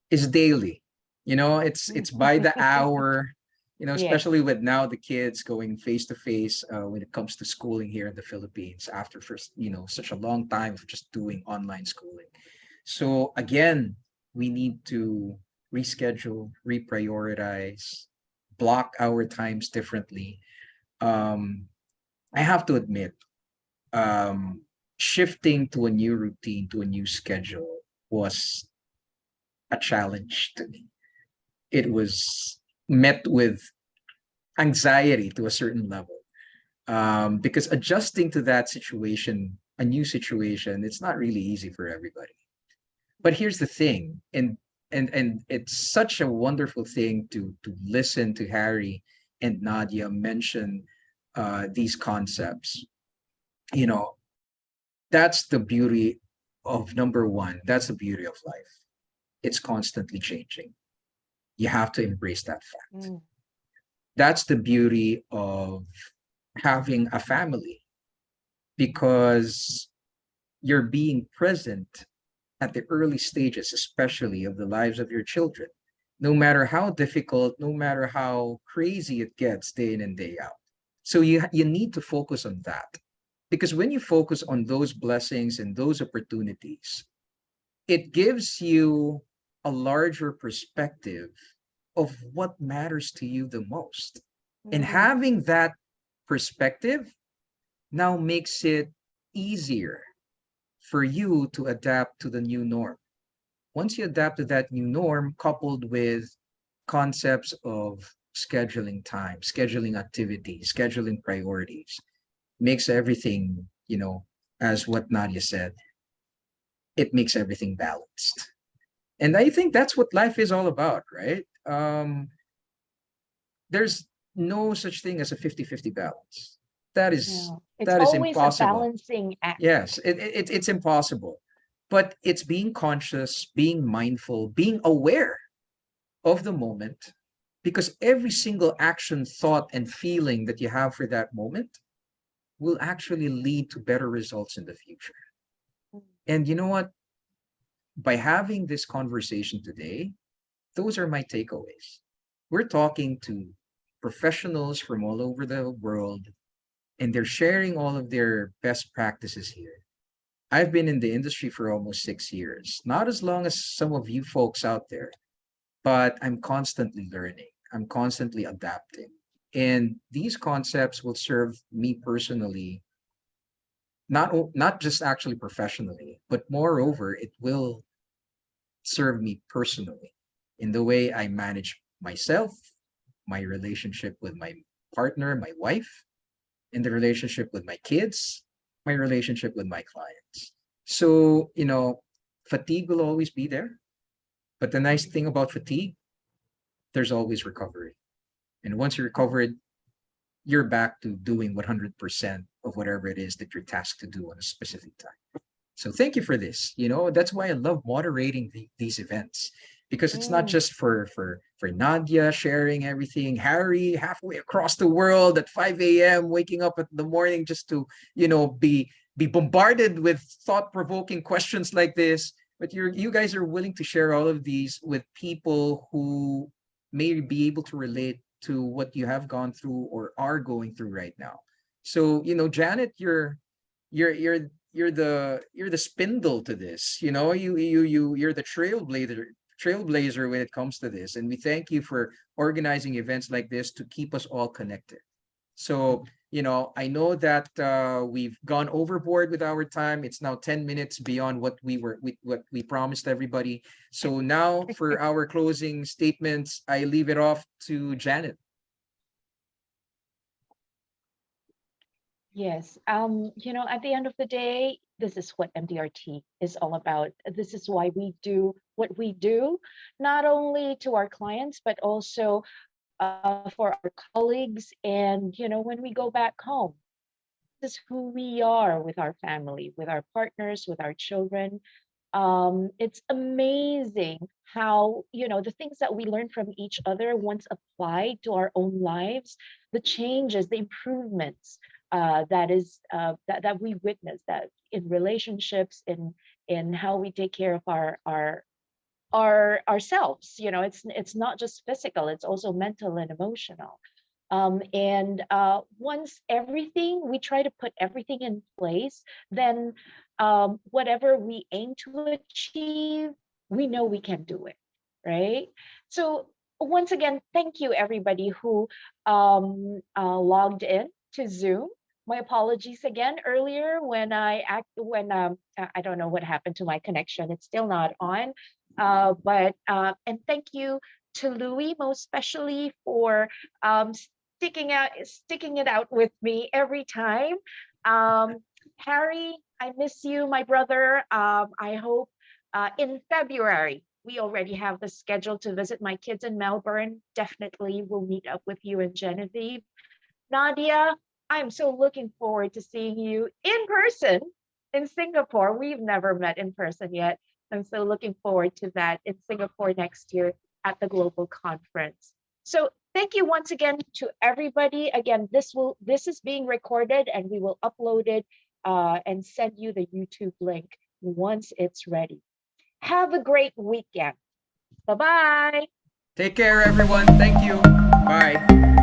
is daily. You know, it's by the hour, you know, Yes. especially with now the kids going face to face when it comes to schooling here in the Philippines after first, you know, such a long time of just doing online schooling. So again, we need to reschedule, reprioritize, block our times differently. I have to admit, shifting to a new routine, to a new schedule was a challenge to me. It was met with anxiety to a certain level, because adjusting to that situation, a new situation, it's not really easy for everybody. But here's the thing, and it's such a wonderful thing to listen to Harry and Nadia mention these concepts. You know, that's the beauty of number one. That's the beauty of life. It's constantly changing. You have to embrace that fact. Mm. That's the beauty of having a family, because you're being present at the early stages, especially of the lives of your children, no matter how difficult, no matter how crazy it gets day in and day out. So you need to focus on that, because when you focus on those blessings and those opportunities, it gives you a larger perspective of what matters to you the most. And Mhm. having that perspective now makes it easier for you to adapt to the new norm. Once you adapt to that new norm, coupled with concepts of scheduling time, scheduling activities, scheduling priorities, makes everything, you know, as what Nadia said, it makes everything balanced. And I think that's what life is all about, right? There's no such thing as a 50-50 balance. That is Yeah. It's that is always a impossible. balancing act. Yes, it's impossible. But it's being conscious, being mindful, being aware of the moment, because every single action, thought, and feeling that you have for that moment will actually lead to better results in the future. And you know what? By having this conversation today, those are my takeaways. We're talking to professionals from all over the world, and they're sharing all of their best practices here. I've been in the industry for almost 6 years, not as long as some of you folks out there, but I'm constantly learning. I'm constantly adapting. And these concepts will serve me personally, not just actually professionally, but moreover, it will serve me personally in the way I manage myself, my relationship with my partner, my wife, in the relationship with my kids, my relationship with my clients. So, you know, fatigue will always be there. But the nice thing about fatigue, there's always recovery. And once you're recovered, you're back to doing 100% of whatever it is that you're tasked to do on a specific time. So thank you for this. You know, that's why I love moderating these events, because it's not just for Nadia sharing everything, Harry halfway across the world at 5 a.m. waking up at the morning just to, be bombarded with thought-provoking questions like this. But you guys are willing to share all of these with people who may be able to relate to what you have gone through or are going through right now. So, Janet, you're the spindle to this. You're the trailblazer when it comes to this. And we thank you for organizing events like this to keep us all connected. So, I know that we've gone overboard with our time. It's now 10 minutes beyond what we promised everybody. So now for our closing statements, I leave it off to Janet. Yes. At the end of the day, this is what MDRT is all about. This is why we do what we do, not only to our clients, but also for our colleagues. And, when we go back home, this is who we are with our family, with our partners, with our children. It's amazing how, the things that we learn from each other, once applied to our own lives, the changes, the improvements that we witness, that in relationships, in how we take care of ourselves. It's not just physical, it's also mental and emotional. And once we try to put everything in place, then whatever we aim to achieve, we know we can do it, right? So once again, thank you everybody who logged in to Zoom. My apologies again earlier when I don't know what happened to my connection. It's still not on. And thank you to Louis, most especially for sticking it out with me every time. Harry, I miss you, my brother. I hope in February we already have the schedule to visit my kids in Melbourne. Definitely will meet up with you in Genevieve. Nadia, I'm so looking forward to seeing you in person in Singapore. We've never met in person yet. I'm so looking forward to that in Singapore next year at the global conference. So thank you once again to everybody. Again, this is being recorded and we will upload it and send you the YouTube link once it's ready. Have a great weekend. Bye-bye. Take care, everyone. Thank you. Bye.